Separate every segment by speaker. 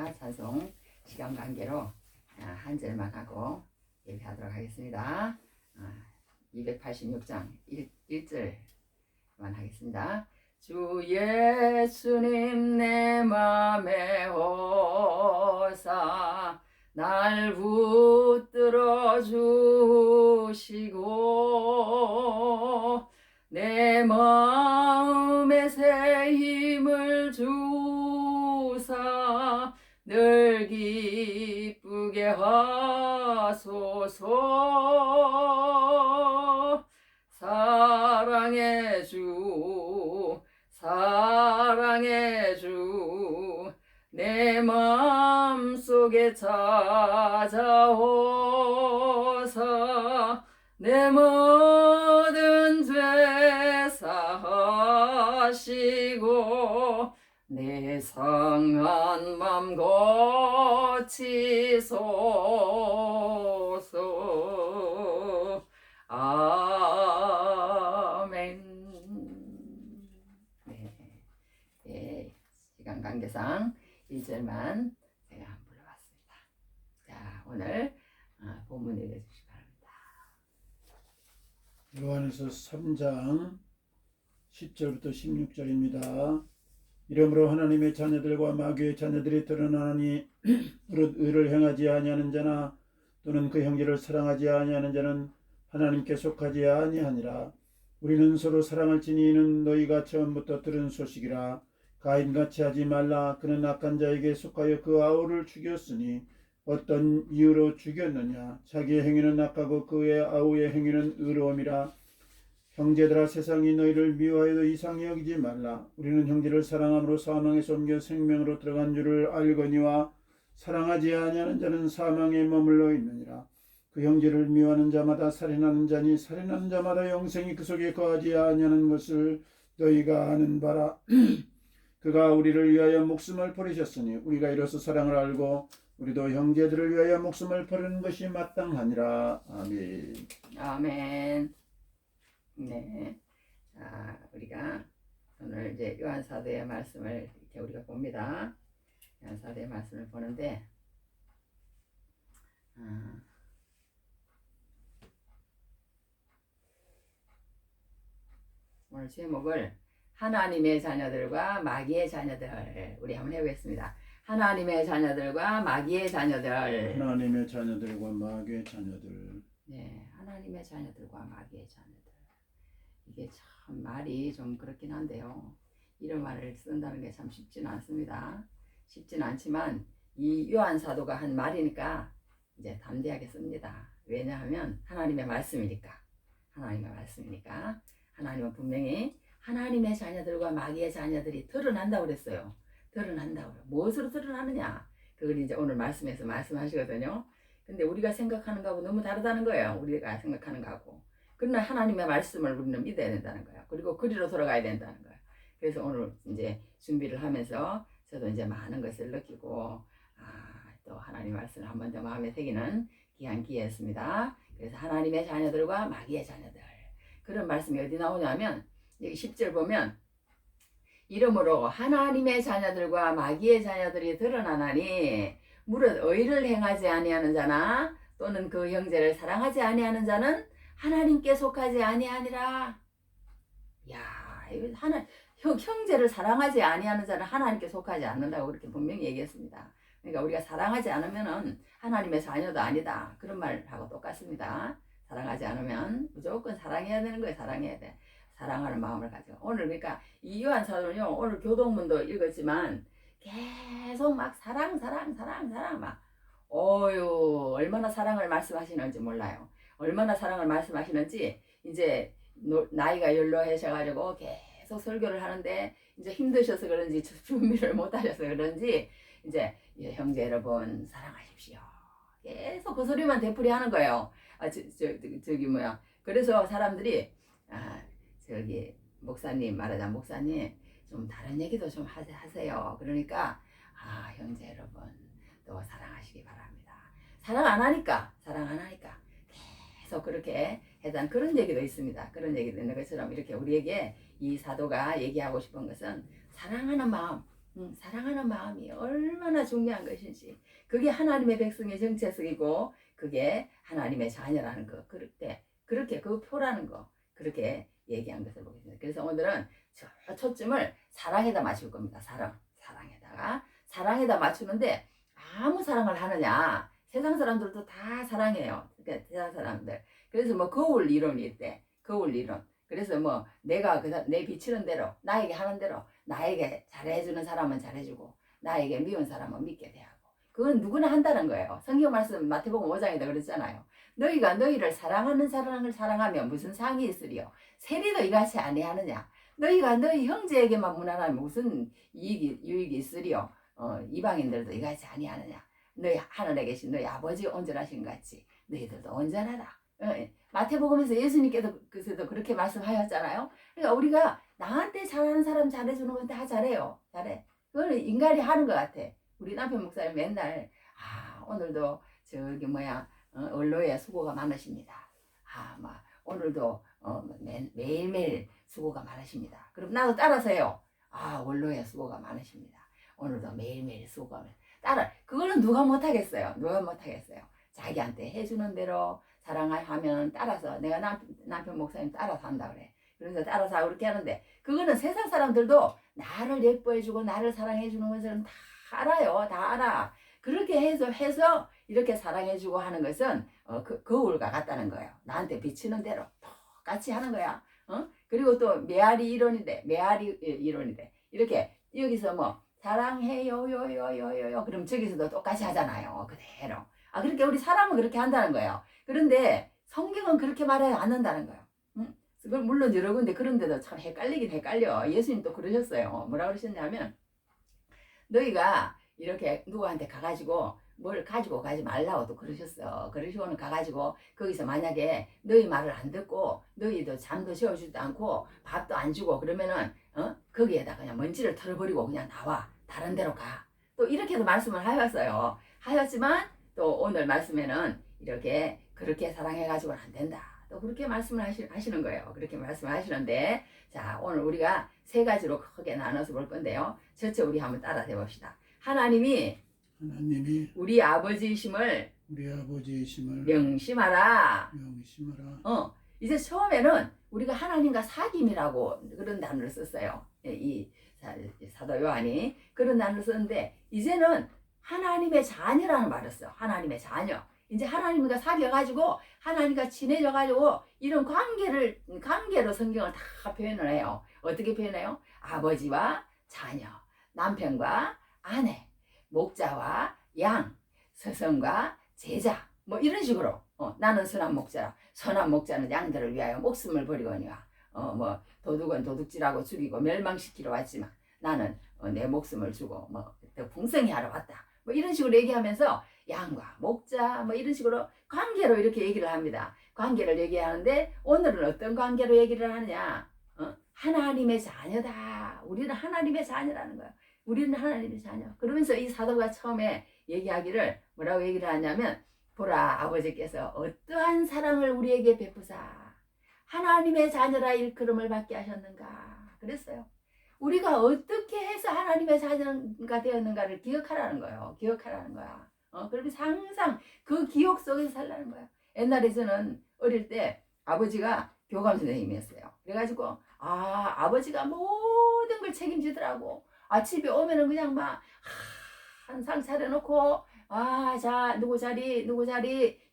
Speaker 1: 하겠습니다. 찬송 시간 관계로 한 절만 하고 예배하도록 하겠습니다. 286장 1절만 하겠습니다. 주 예수님 내 맘에 오사 날 붙들어 주시고 내 마음에 새 힘을 주사 늘 기쁘게 하소서. 사랑의 주 사랑의 주 내 마음속에 찾아오사 내 모든 죄 사하시고 내 상한 맘 고치소서. 아멘. 네, 시간 관계상 1절만 제가 불러봤습니다. 자, 오늘 본문 읽어주시기 바랍니다.
Speaker 2: 요한에서 3장 10절부터 16절입니다. 이러므로 하나님의 자녀들과 마귀의 자녀들이 드러나니 무릇 의를 행하지 아니하는 자나 또는 그 형제를 사랑하지 아니하는 자는 하나님께 속하지 아니하니라. 우리는 서로 사랑할지니 이는 너희가 처음부터 들은 소식이라. 가인같이 하지 말라. 그는 악한 자에게 속하여 그 아우를 죽였으니 어떤 이유로 죽였느냐. 자기의 행위는 악하고 그의 아우의 행위는 의로움이라. 형제들아, 세상이 너희를 미워하여도 이상히 여기지 말라. 우리는 형제를 사랑함으로 사망에서 옮겨 생명으로 들어간 줄을 알거니와 사랑하지 아니하는 자는 사망에 머물러 있느니라. 그 형제를 미워하는 자마다 살인하는 자니 살인하는 자마다 영생이 그 속에 거하지 아니하는 것을 너희가 아는 바라. 그가 우리를 위하여 목숨을 버리셨으니 우리가 이로써 사랑을 알고 우리도 형제들을 위하여 목숨을 버리는 것이 마땅하니라. 아멘.
Speaker 1: 아멘. 네. 자, 우리가 오늘 이제 요한사도의 말씀을 이렇게 우리가 봅니다. 요한사도의 말씀을 보는데, 오늘 제목을 하나님의 자녀들과 마귀의 자녀들 우리 한번 해보겠습니다. 하나님의 자녀들과 마귀의 자녀들.
Speaker 2: 하나님의 자녀들과 마귀의 자녀들.
Speaker 1: 네, 하나님의 자녀들과 마귀의 자녀들. 이게 참 말이 좀 그렇긴 한데요. 이런 말을 쓴다는 게 참 쉽지는 않습니다. 쉽지는 않지만 이 요한 사도가 한 말이니까 이제 담대하게 씁니다. 왜냐하면 하나님의 말씀이니까. 하나님의 말씀이니까. 하나님은 분명히 하나님의 자녀들과 마귀의 자녀들이 드러난다고 그랬어요. 드러난다고. 무엇으로 드러나느냐? 그걸 이제 오늘 말씀에서 말씀하시거든요. 근데 우리가 생각하는 거하고 너무 다르다는 거예요. 우리가 생각하는 거하고. 그러나 하나님의 말씀을 우리는 믿어야 된다는 거예요. 그리고 그리로 돌아가야 된다는 거예요. 그래서 오늘 이제 준비를 하면서 저도 이제 많은 것을 느끼고, 또 하나님 말씀을 한 번 더 마음에 새기는 귀한 기회였습니다. 그래서 하나님의 자녀들과 마귀의 자녀들. 그런 말씀이 어디 나오냐면, 여기 10절 보면, 이러므로 하나님의 자녀들과 마귀의 자녀들이 드러나나니, 무릇 의를 행하지 아니하는 자나, 또는 그 형제를 사랑하지 아니하는 자는 하나님께 속하지 아니하니라. 야, 이거 형제를 사랑하지 아니하는 자는 하나님께 속하지 않는다고 그렇게 분명히 얘기했습니다. 그러니까 우리가 사랑하지 않으면은 하나님의 자녀도 아니다. 그런 말하고 똑같습니다. 사랑하지 않으면 무조건 사랑해야 되는 거예요. 사랑해야 돼. 사랑하는 마음을 가지고. 오늘 그러니까 이 요한 사도는요. 오늘 교동문도 읽었지만 계속 막 사랑 막. 어유 얼마나 사랑을 말씀하시는지 몰라요. 얼마나 사랑을 말씀하시는지 이제 나이가 연로하셔가지고 계속 설교를 하는데 이제 힘드셔서 그런지 준비를 못하셔서 그런지 이제 형제 여러분 사랑하십시오. 계속 그 소리만 되풀이하는 거예요. 저기 뭐야. 그래서 사람들이 저기 목사님 말하자면 목사님 좀 다른 얘기도 좀 하세요. 그러니까 형제 여러분 또 사랑하시기 바랍니다. 사랑 안 하니까 계속 그렇게 해당 그런 얘기도 있습니다. 그런 얘기도 있는 것처럼 이렇게 우리에게 이 사도가 얘기하고 싶은 것은 사랑하는 마음, 사랑하는 마음이 얼마나 중요한 것인지, 그게 하나님의 백성의 정체성이고 그게 하나님의 자녀라는 거, 그렇게 그 표라는 거 그렇게 얘기한 것을 보겠습니다. 그래서 오늘은 저 초점을 사랑에다 맞출 겁니다. 사랑에다 맞추는데, 아무 사랑을 하느냐? 세상 사람들도 다 사랑해요. 그러니까 세상 사람들. 그래서 뭐 거울 이론이 있대. 거울 이론. 그래서 뭐 내가 내 비치는 대로, 나에게 하는 대로, 나에게 잘해주는 사람은 잘해주고 나에게 미운 사람은 밉게 대하고, 그건 누구나 한다는 거예요. 성경 말씀 마태복음 5장에다 그랬잖아요. 너희가 너희를 사랑하는 사람을 사랑하면 무슨 상이 있으리요? 세리도 이같이 아니하느냐? 너희가 너희 형제에게만 무난하면 무슨 유익이 있으리요? 이방인들도 이같이 아니하느냐? 너희 하늘에 계신 너희 아버지 온전하신 같이 너희들도 온전하다. 마태복음에서 예수님께서 그렇게 말씀하셨잖아요. 그러니까 우리가 나한테 잘하는 사람 잘해주는 건 다 잘해요. 잘해. 그거는 인간이 하는 것 같아. 우리 남편 목사님 맨날 오늘도 저기 언로에 수고가 많으십니다. 막 오늘도 매일매일 수고가 많으십니다. 그럼 나도 따라서 해요. 언로에 수고가 많으십니다. 오늘도 매일매일 수고가 많으십니다. 그거는 누가 못하겠어요. 자기한테 해주는 대로 사랑하면 따라서, 내가 남편 목사님 따라서 한다 그래. 그래서 따라서 그렇게 하는데, 그거는 세상 사람들도 나를 예뻐해주고 나를 사랑해주는 것은 다 알아요. 다 알아. 그렇게 해서 이렇게 사랑해주고 하는 것은 거울과 같다는 거예요. 나한테 비치는 대로 똑같이 하는 거야. 그리고 또 메아리 이론인데, 이렇게 여기서 뭐 사랑해요 요요요요 그럼 저기서도 똑같이 하잖아요. 그대로. 그렇게 우리 사람은 그렇게 한다는 거예요. 그런데 성경은 그렇게 말하지 않는다는 거예요. 그걸 물론 여러 군데 그런데도 참 헷갈리긴 헷갈려. 예수님 또 그러셨어요. 뭐라 그러셨냐면, 너희가 이렇게 누구한테 가가지고 뭘 가지고 가지 말라고 또 그러셨어. 그러시고는 가가지고 거기서 만약에 너희 말을 안 듣고 너희도 잠도 재워주지도 않고 밥도 안 주고 그러면은 거기에다 그냥 먼지를 털어버리고 그냥 나와. 다른 데로 가. 또 이렇게도 말씀을 하였지만 또 오늘 말씀에는 그렇게 사랑해가지고는 안 된다. 또 그렇게 말씀을 하시는 거예요. 그렇게 말씀을 하시는데, 자, 오늘 우리가 세 가지로 크게 나눠서 볼 건데요. 첫째, 우리 한번 따라 해봅시다. 하나님이 우리 아버지이심을 명심하라. 이제 처음에는 우리가 하나님과 사귐이라고 그런 단어를 썼어요. 이 사도 요한이 그런 단어를 썼는데, 이제는 하나님의 자녀라는 말을 써. 하나님의 자녀. 이제 하나님과 사귀어가지고 하나님과 친해져가지고 이런 관계로 성경을 다 표현을 해요. 어떻게 표현해요? 아버지와 자녀, 남편과 아내, 목자와 양, 스승과 제자, 뭐 이런 식으로. 나는 선한 목자라. 선한 목자는 양들을 위하여 목숨을 버리거니와. 뭐 도둑은 도둑질하고 죽이고 멸망시키러 왔지만 나는 내 목숨을 주고 더 풍성히 하러 왔다. 뭐 이런 식으로 얘기하면서 양과 목자 뭐 이런 식으로 관계로 이렇게 얘기를 합니다. 관계를 얘기하는데, 오늘은 어떤 관계로 얘기를 하느냐? 하나님의 자녀다. 우리는 하나님의 자녀라는 거예요. 우리는 하나님의 자녀. 그러면서 이 사도가 처음에 얘기하기를 뭐라고 얘기를 하냐면, 보라, 아버지께서 어떠한 사랑을 우리에게 베푸사 하나님의 자녀라 일컬음을 받게 하셨는가 그랬어요. 우리가 어떻게 해서 하나님의 자녀가 되었는가를 기억하라는 거예요. 기억하라는 거야. 그러면서 항상 그 기억 속에서 살라는 거야. 옛날에 저는 어릴 때 아버지가 교감 선생님이었어요. 그래가지고 아버지가 모든 걸 책임지더라고. 집에 오면은 그냥 막 한 상 차려놓고 자 누구 자리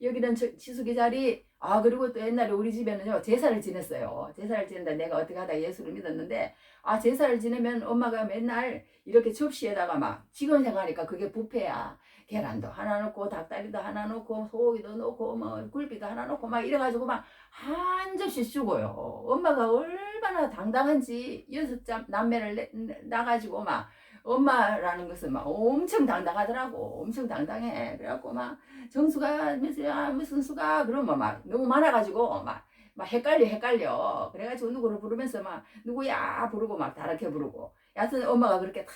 Speaker 1: 여기는 지숙이 자리. 그리고 또 옛날에 우리 집에는요 제사를 지냈어요. 제사를 지낸다. 내가 어떻게 하다 예수를 믿었는데 제사를 지내면 엄마가 맨날 이렇게 접시에다가 막 지금 생각하니까 그게 뷔페야. 계란도 하나 넣고 닭다리도 하나 넣고 소고기도 넣고 뭐 굴비도 하나 넣고 막 이래가지고 막 한 접시 주고요. 엄마가 얼마나 당당한지 6 남매를 낳아가지고 막 엄마라는 것은 막 엄청 당당하더라고. 엄청 당당해. 그래갖고 막 정수가 무슨 수가 그러면 막 너무 많아가지고 막 헷갈려. 그래가지고 누구를 부르면서 막 누구야 부르고 막 다르게 부르고. 여하튼 엄마가 그렇게 다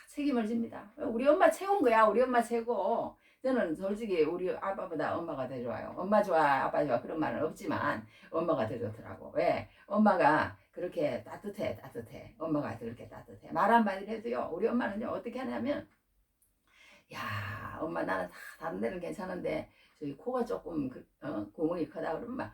Speaker 1: 책임을 집니다. 우리 엄마 최고인 거야. 우리 엄마 최고. 저는 솔직히 우리 아빠보다 엄마가 더 좋아요. 엄마 좋아, 아빠 좋아 그런 말은 없지만 엄마가 더 좋더라고. 왜? 엄마가 그렇게 따뜻해. 엄마가 그렇게 따뜻해. 말 한마디를 해도요. 우리 엄마는요 어떻게 하냐면, 야, 엄마 나는 다 다른 데는 괜찮은데 저기 코가 조금 구멍이 크다 그러면 막,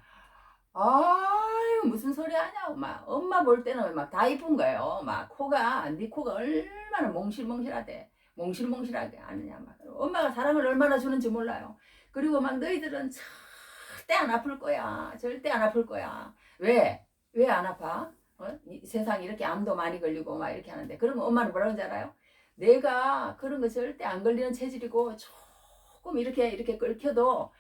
Speaker 1: 아유 무슨 소리 하냐고 막 엄마 볼 때는 막 다 이쁜 거예요. 막 코가 네 코가 얼마나 몽실몽실하대. 몽실몽실하게 아느냐 막 엄마가 사랑을 얼마나 주는지 몰라요. 그리고 막 너희들은 절대 안 아플 거야. 절대 안 아플 거야. 왜? 왜 안 아파? 이 세상 이렇게 암도 많이 걸리고 막 이렇게 하는데 그런 거 엄마는 뭐라고 하는지 알아요? 내가 그런 거 절대 안 걸리는 체질이고 조금 이렇게 끓여도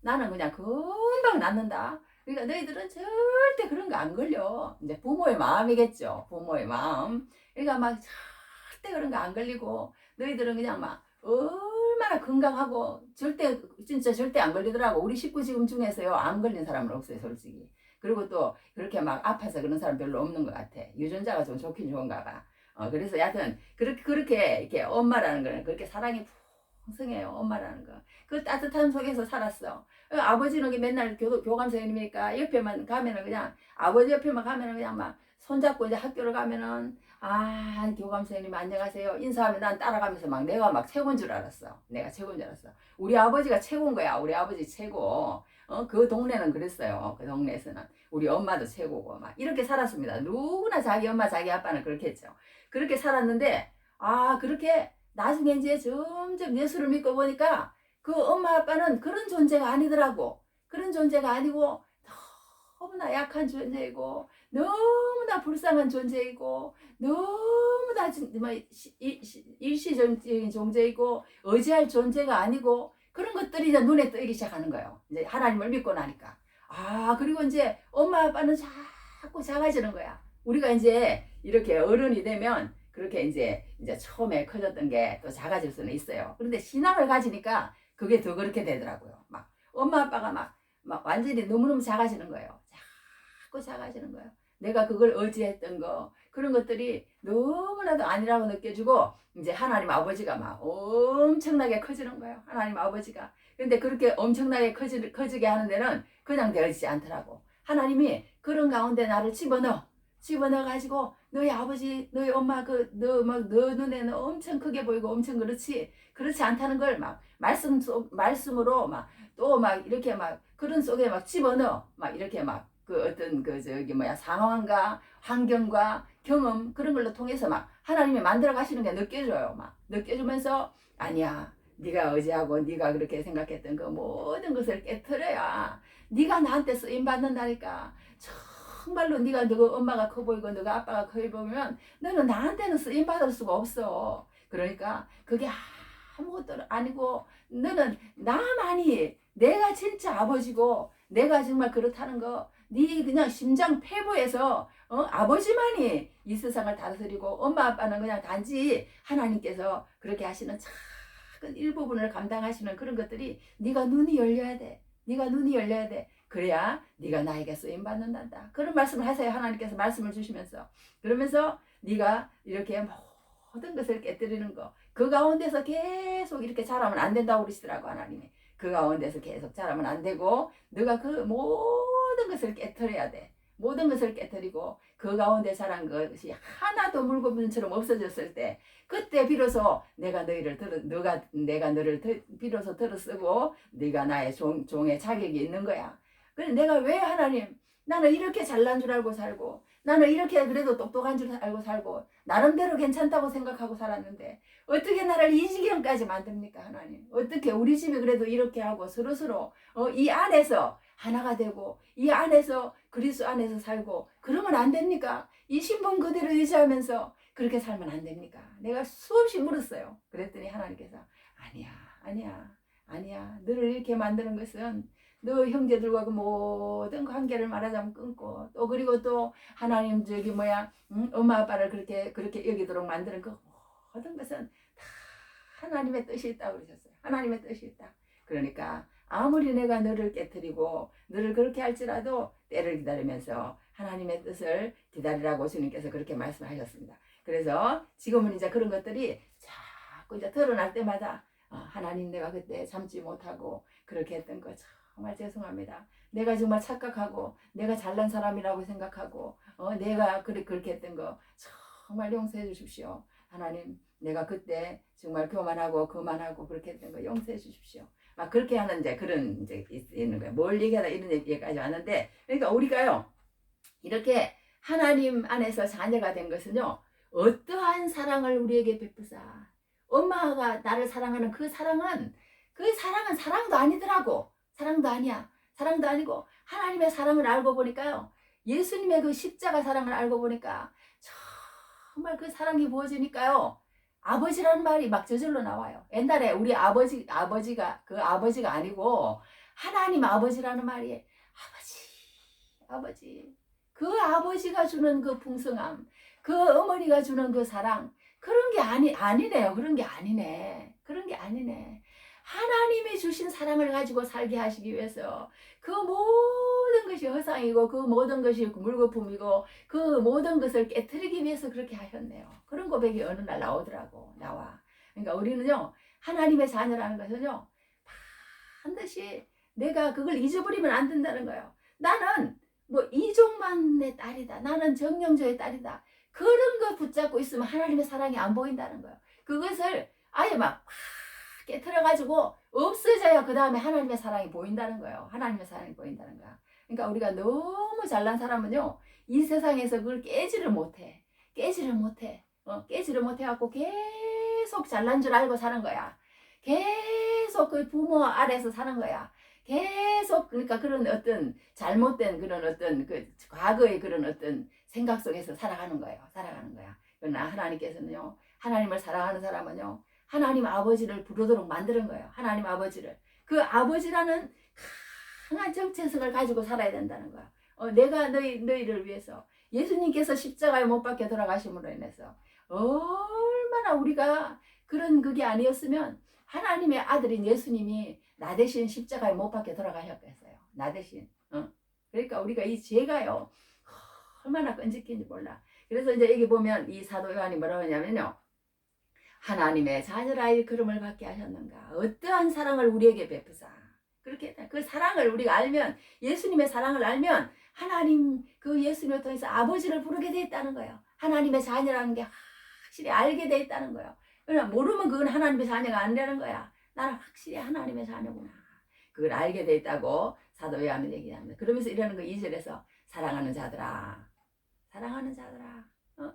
Speaker 1: 나는 그냥 금방 낫는다. 그러니까 너희들은 절대 그런 거 안 걸려. 이제 부모의 마음이겠죠. 부모의 마음. 그러니까 막 절대 그런 거 안 걸리고 너희들은 그냥 막 얼마나 건강하고 진짜 절대 안 걸리더라고. 우리 식구 지금 중에서요 안 걸린 사람은 없어요 솔직히. 그리고 또 그렇게 막 아파서 그런 사람 별로 없는 것 같아. 유전자가 좀 좋긴 좋은가 봐. 그래서 여하튼 그렇게 이렇게 엄마라는 거는 그렇게 사랑이 풍성해요. 엄마라는 거. 그 따뜻한 속에서 살았어. 아버지는 맨날 교감 선생님이니까 옆에만 가면은 그냥 아버지 옆에만 가면은 그냥 막 손잡고 이제 학교를 가면은 교감 선생님 안녕하세요 인사하면 난 따라가면서 막 내가 막 최고인 줄 알았어. 내가 최고인 줄 알았어. 우리 아버지가 최고인 거야. 우리 아버지 최고. 그 동네는 그랬어요. 그 동네에서는 우리 엄마도 최고고 막 이렇게 살았습니다. 누구나 자기 엄마 자기 아빠는 그렇게 했죠. 그렇게 살았는데 그렇게 나중에 이제 점점 예수를 믿고 보니까 그 엄마 아빠는 그런 존재가 아니더라고. 그런 존재가 아니고 너무나 약한 존재이고 너무나 불쌍한 존재이고 너무나 일시적인 존재이고 의지할 존재가 아니고 그런 것들이 이제 눈에 띄기 시작하는 거예요. 이제 하나님을 믿고 나니까. 그리고 이제 엄마 아빠는 자꾸 작아지는 거야. 우리가 이제 이렇게 어른이 되면 그렇게 이제 처음에 커졌던 게 또 작아질 수는 있어요. 그런데 신앙을 가지니까 그게 더 그렇게 되더라고요. 막 엄마 아빠가 막 완전히 너무너무 작아지는 거예요. 자꾸 작아지는 거예요. 내가 그걸 의지했던 거 그런 것들이 너무나도 아니라고 느껴지고 이제 하나님 아버지가 막 엄청나게 커지는 거예요. 하나님 아버지가. 근데 그렇게 엄청나게 커지게 하는 데는 그냥 되어지지 않더라고. 하나님이 그런 가운데 나를 집어넣어 가지고 너희 아버지 너희 엄마 너 눈에는 엄청 크게 보이고 엄청 그렇지 않다는 걸 막 말씀으로 막 또 막 이렇게 막 그런 속에 막 집어넣어 막 이렇게 막 그 어떤 상황과 환경과 경험 그런 걸로 통해서 막 하나님이 만들어 가시는 게 느껴져요. 막 느껴지면서 아니야 네가 의지하고 네가 그렇게 생각했던 그 모든 것을 깨트려야 네가 나한테 쓰임 받는다니까. 정말로 네가 너 엄마가 커 보이고 너가 아빠가 커 보이면 너는 나한테는 쓰임 받을 수가 없어. 그러니까 그게 아무것도 아니고 너는 나만이 내가 진짜 아버지고 내가 정말 그렇다는 거 네 그냥 심장 폐부에서 아버지만이 이 세상을 다스리고 엄마 아빠는 그냥 단지 하나님께서 그렇게 하시는 작은 일부분을 감당하시는 그런 것들이 네가 눈이 열려야 돼. 네가 눈이 열려야 돼. 그래야 네가 나에게 쓰임 받는단다. 그런 말씀을 하세요. 하나님께서 말씀을 주시면서. 그러면서 네가 이렇게 모든 것을 깨뜨리는 거. 그 가운데서 계속 이렇게 자라면 안 된다고 그러시더라고 하나님이. 그 가운데서 계속 자라면 안 되고 너가 그 모든 것을 깨뜨려야 돼. 모든 것을 깨뜨리고 그 가운데 자란 것이 하나도 물고문처럼 없어졌을 때 그때 비로소 내가 너를 비로소 들어쓰고 네가 나의 종의 자격이 있는 거야. 그래 내가 왜 하나님 나는 이렇게 잘난 줄 알고 살고 나는 이렇게 그래도 똑똑한 줄 알고 살고 나름대로 괜찮다고 생각하고 살았는데 어떻게 나를 이 지경까지 만듭니까 하나님. 어떻게 우리 집이 그래도 이렇게 하고 서로서로 이 안에서 하나가 되고 이 안에서 그리스도 안에서 살고 그러면 안 됩니까? 이 신분 그대로 유지하면서 그렇게 살면 안 됩니까? 내가 수없이 물었어요. 그랬더니 하나님께서 아니야 너를 이렇게 만드는 것은 너 형제들과 그 모든 관계를 말하자면 끊고 또 그리고 또 하나님 엄마 아빠를 그렇게 여기도록 만드는 그 모든 것은 다 하나님의 뜻이 있다고 그러셨어요. 하나님의 뜻이 있다. 그러니까 아무리 내가 너를 깨뜨리고 너를 그렇게 할지라도 때를 기다리면서 하나님의 뜻을 기다리라고 주님께서 그렇게 말씀하셨습니다. 그래서 지금은 이제 그런 것들이 자꾸 이제 드러날 때마다 하나님 내가 그때 참지 못하고 그렇게 했던 거 정말 죄송합니다. 내가 정말 착각하고 내가 잘난 사람이라고 생각하고 내가 그렇게 했던 거 정말 용서해 주십시오. 하나님 내가 그때 정말 교만하고 거만하고 그렇게 했던 거 용서해 주십시오. 막 그렇게 하는 이제 그런 이제 있는 거예요. 뭘 얘기하다 이런 얘기까지 왔는데, 그러니까 우리가요 이렇게 하나님 안에서 자녀가 된 것은요 어떠한 사랑을 우리에게 베푸사. 엄마가 나를 사랑하는 그 사랑은 사랑도 아니더라고. 사랑도 아니야. 사랑도 아니고 하나님의 사랑을 알고 보니까요. 예수님의 그 십자가 사랑을 알고 보니까 정말 그 사랑이 부어지니까요. 아버지라는 말이 막 저절로 나와요. 옛날에 우리 아버지가 그 아버지가 아니고 하나님 아버지라는 말이 아버지. 그 아버지가 주는 그 풍성함, 그 어머니가 주는 그 사랑, 그런 게 아니네요. 그런 게 아니네. 하나님이 주신 사랑을 가지고 살게 하시기 위해서 그 모든 것이 허상이고 그 모든 것이 물거품이고 그 모든 것을 깨뜨리기 위해서 그렇게 하셨네요. 그런 고백이 어느 날 나와. 그러니까 우리는요 하나님의 자녀라는 것은요 반드시 내가 그걸 잊어버리면 안 된다는 거예요. 나는 뭐 이종만의 딸이다. 나는 정영조의 딸이다. 그런 거 붙잡고 있으면 하나님의 사랑이 안 보인다는 거예요. 그것을 아예 막 깨트려가지고 없어져야 그 다음에 하나님의 사랑이 보인다는 거예요. 하나님의 사랑이 보인다는 거야. 그러니까 우리가 너무 잘난 사람은요 이 세상에서 그걸 깨지를 못해. 깨지를 못해갖고 계속 잘난 줄 알고 사는 거야. 계속 그 부모 아래서 사는 거야. 계속 그러니까 그런 어떤 잘못된 그런 어떤 그 과거의 그런 어떤 생각 속에서 살아가는 거야. 그러나 하나님께서는요 하나님을 사랑하는 사람은요 하나님 아버지를 부르도록 만드는 거예요. 하나님 아버지를. 그 아버지라는 강한 정체성을 가지고 살아야 된다는 거야. 내가 너희를 위해서 예수님께서 십자가에 못 박혀 돌아가심으로 인해서 얼마나 우리가 그런 그게 아니었으면 하나님의 아들인 예수님이 나 대신 십자가에 못 박혀 돌아가셨겠어요. 나 대신. 그러니까 우리가 이 죄가요 얼마나 끈질긴지 몰라. 그래서 이제 여기 보면 이 사도 요한이 뭐라고 하냐면요. 하나님의 자녀라 일컬음을 받게 하셨는가. 어떠한 사랑을 우리에게 베푸사. 그렇게 그 사랑을 우리가 알면 예수님의 사랑을 알면 하나님 그 예수님을 통해서 아버지를 부르게 돼 있다는 거예요. 하나님의 자녀라는 게 확실히 알게 돼 있다는 거예요. 그러나 모르면 그건 하나님의 자녀가 아니라는 거야. 나는 확실히 하나님의 자녀구나. 그걸 알게 돼 있다고 사도 요한은 얘기합니다. 그러면서 이러는 거 2절에서 사랑하는 자들아.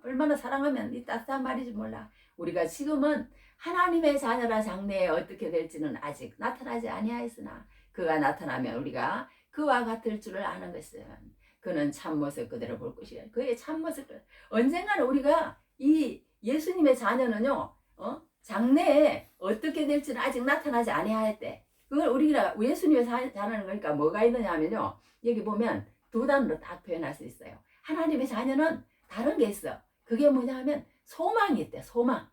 Speaker 1: 얼마나 사랑하면 이 따뜻한 말이지 몰라. 우리가 지금은 하나님의 자녀라 장래에 어떻게 될지는 아직 나타나지 아니하였으나 그가 나타나면 우리가 그와 같을 줄을 아는 것은 그는 참모습 그대로 볼 것이야. 그의 참모습 언젠가는 우리가 이 예수님의 자녀는요 장래에 어떻게 될지는 아직 나타나지 아니하였대. 그걸 우리가 예수님의 자녀는 그러니까 뭐가 있느냐 하면요 여기 보면 두 단어로 딱 표현할 수 있어요. 하나님의 자녀는 다른 게 있어. 그게 뭐냐 하면 소망이 있대. 소망.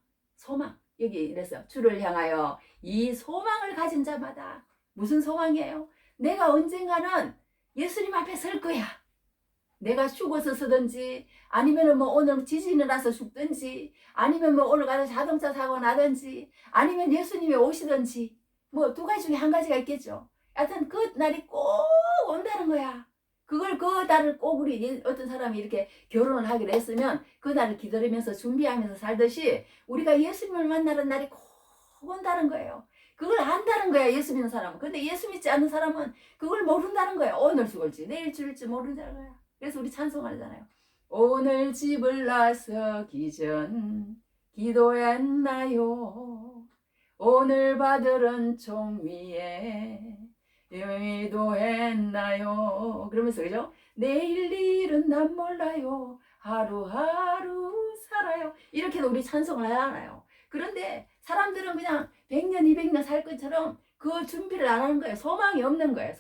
Speaker 1: 여기 이래서 주를 향하여 이 소망을 가진 자마다 무슨 소망이에요? 내가 언젠가는 예수님 앞에 설 거야. 내가 죽어서 서든지 아니면 뭐 오늘 지진이 나서 죽든지 아니면 뭐 오늘 가서 자동차 사고 나든지 아니면 예수님이 오시든지 뭐 두 가지 중에 한 가지가 있겠죠. 하여튼 그 날이 꼭 온다는 거야. 그 날을 꼭 우리 어떤 사람이 이렇게 결혼을 하기로 했으면 그 날을 기다리면서 준비하면서 살듯이 우리가 예수님을 만나는 날이 꼭 온다는 거예요. 그걸 안다는 거야 예수 믿는 사람은. 근데 예수 믿지 않는 사람은 그걸 모른다는 거야. 오늘 죽을지 내일 죽을지 모른다는 거야. 그래서 우리 찬송하잖아요. 오늘 집을 나서기 전 기도했나요. 오늘 받으른 총미에 기도했나요. 그러면서 그죠? 내일 일은 난 몰라요. 하루하루 살아요. 이렇게도 우리 찬송을 하잖아요. 그런데 사람들은 그냥 100년 200년 살 것처럼 그 준비를 안 하는 거예요. 소망이 없는 거야.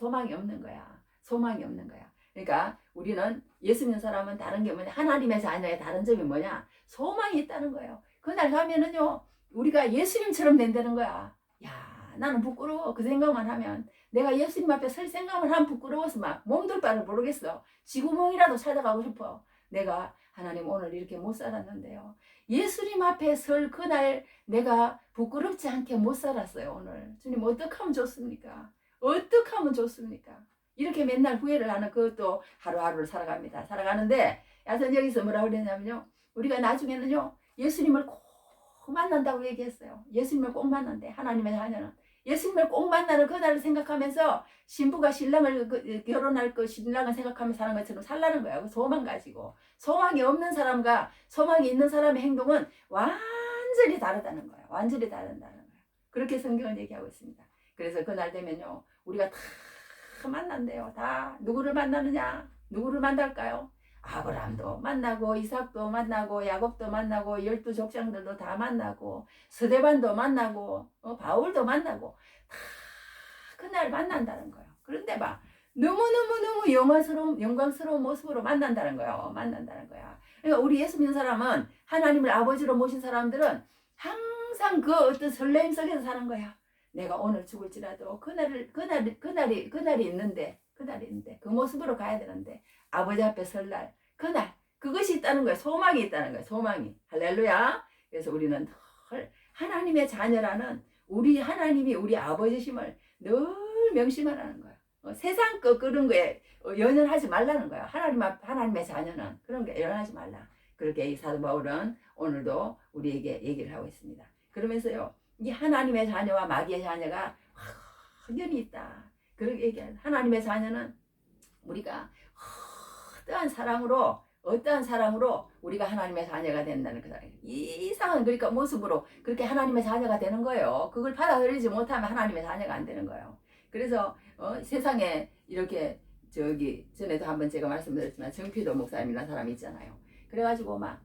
Speaker 1: 그러니까 우리는 예수 믿는 사람은 다른 게 뭐냐, 하나님의 자녀의 다른 점이 뭐냐, 소망이 있다는 거예요. 그날 가면은요 우리가 예수님처럼 된다는 거야. 야 나는 부끄러워. 그 생각만 하면 내가 예수님 앞에 설 생각만 하면 부끄러워서 막 몸둘 바를 모르겠어. 지구멍이라도 찾아가고 싶어. 내가 하나님 오늘 이렇게 못 살았는데요. 예수님 앞에 설 그날 내가 부끄럽지 않게 못 살았어요. 오늘 주님 어떻게 하면 좋습니까? 어떻게 하면 좋습니까? 이렇게 맨날 후회를 하는 그것도 하루하루를 살아갑니다. 살아가는데 야선 여기서 뭐라 그랬냐면요. 우리가 나중에는요. 예수님을 꼭 만난다고 얘기했어요. 예수님을 꼭 만난대. 하나님의 자녀는. 예수님을 꼭 만나는 그날을 생각하면서 신부가 신랑을 결혼할 거 신랑을 생각하면서 사는 것처럼 살라는 거예요. 소망 가지고. 소망이 없는 사람과 소망이 있는 사람의 행동은 완전히 다르다는 거예요. 완전히 다르다는 거예요. 그렇게 성경은 얘기하고 있습니다. 그래서 그날 되면요. 우리가 다 만난대요. 다 누구를 만나느냐? 누구를 만날까요? 아브라함도 만나고 이삭도 만나고 야곱도 만나고 12 족장들도 다 만나고 스데반도 만나고 바울도 만나고 다 그날 만난다는 거예요. 그런데 막 너무너무너무 영광스러운 모습으로 만난다는 거예요. 만난다는 거야. 그러니까 우리 예수 믿는 사람은 하나님을 아버지로 모신 사람들은 항상 그 어떤 설레임 속에서 사는 거야. 내가 오늘 죽을지라도 그날이 있는데 그 모습으로 가야 되는데 아버지 앞에 설 날 그날 그것이 있다는 거예요. 소망이 있다는 거예요. 소망이. 할렐루야. 그래서 우리는 늘 하나님의 자녀라는 우리 하나님이 우리 아버지심을 늘 명심하라는 거예요. 세상 거 그런 거에 연연하지 말라는 거예요. 하나님의 자녀는 그런 게 연연하지 말라. 그렇게 이 사도 바울은 오늘도 우리에게 얘기를 하고 있습니다. 그러면서요. 이 하나님의 자녀와 마귀의 자녀가 확연히 있다. 그렇게 얘기해요. 하나님의 자녀는 우리가 어떠한 사랑으로 우리가 하나님의 자녀가 된다는 그 이상한 그러니까 모습으로 그렇게 하나님의 자녀가 되는 거예요. 그걸 받아들이지 못하면 하나님의 자녀가 안 되는 거예요. 그래서 세상에 이렇게 전에도 한번 제가 말씀드렸지만 정필도 목사님이라는 사람이 있잖아요. 그래가지고 막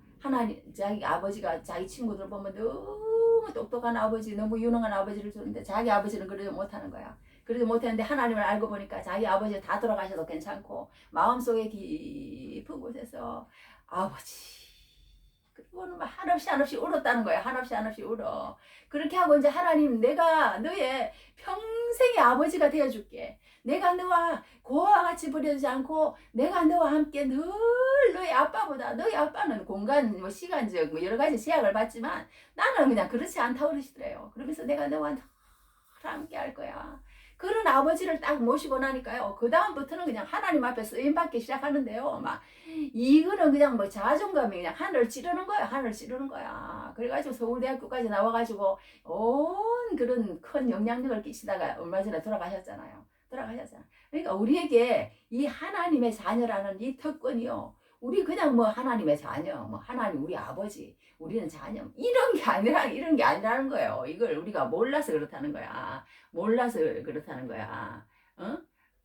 Speaker 1: 자기 아버지가 자기 친구들 보면 너무 똑똑한 아버지, 너무 유능한 아버지를 주는데 자기 아버지는 그러지 못하는 거야. 그러지 못했는데 하나님을 알고 보니까 자기 아버지 다 돌아가셔도 괜찮고 마음속에 깊은 곳에서 아버지 그리고는 막 한없이 울었다는 거야. 한없이 울어. 그렇게 하고 이제 하나님 내가 너의 평생의 아버지가 되어줄게. 내가 너와 고아와 같이 버려지지 않고 내가 너와 함께 늘 너의 아빠보다 너희 아빠는 공간 시간적 여러 가지 제약을 받지만 나는 그냥 그렇지 않다고 그러시더래요. 그러면서 내가 너와 늘 함께 할 거야. 그런 아버지를 딱 모시고 나니까요. 그 다음부터는 그냥 하나님 앞에 쓰임받기 시작하는데요. 막 이거는 그냥 뭐 자존감이 그냥 하늘을 찌르는 거야. 하늘을 찌르는 거야. 그래가지고 서울대학교까지 나와가지고 온 그런 큰 영향력을 끼치다가 얼마 전에 돌아가셨잖아요. 그러니까 우리에게 이 하나님의 자녀라는 이 특권이요. 우리 그냥 뭐 하나님의 자녀, 뭐 하나님 우리 아버지, 우리는 자녀 이런 게 아니라는 거예요. 이걸 우리가 몰라서 그렇다는 거야. 몰라서 그렇다는 거야.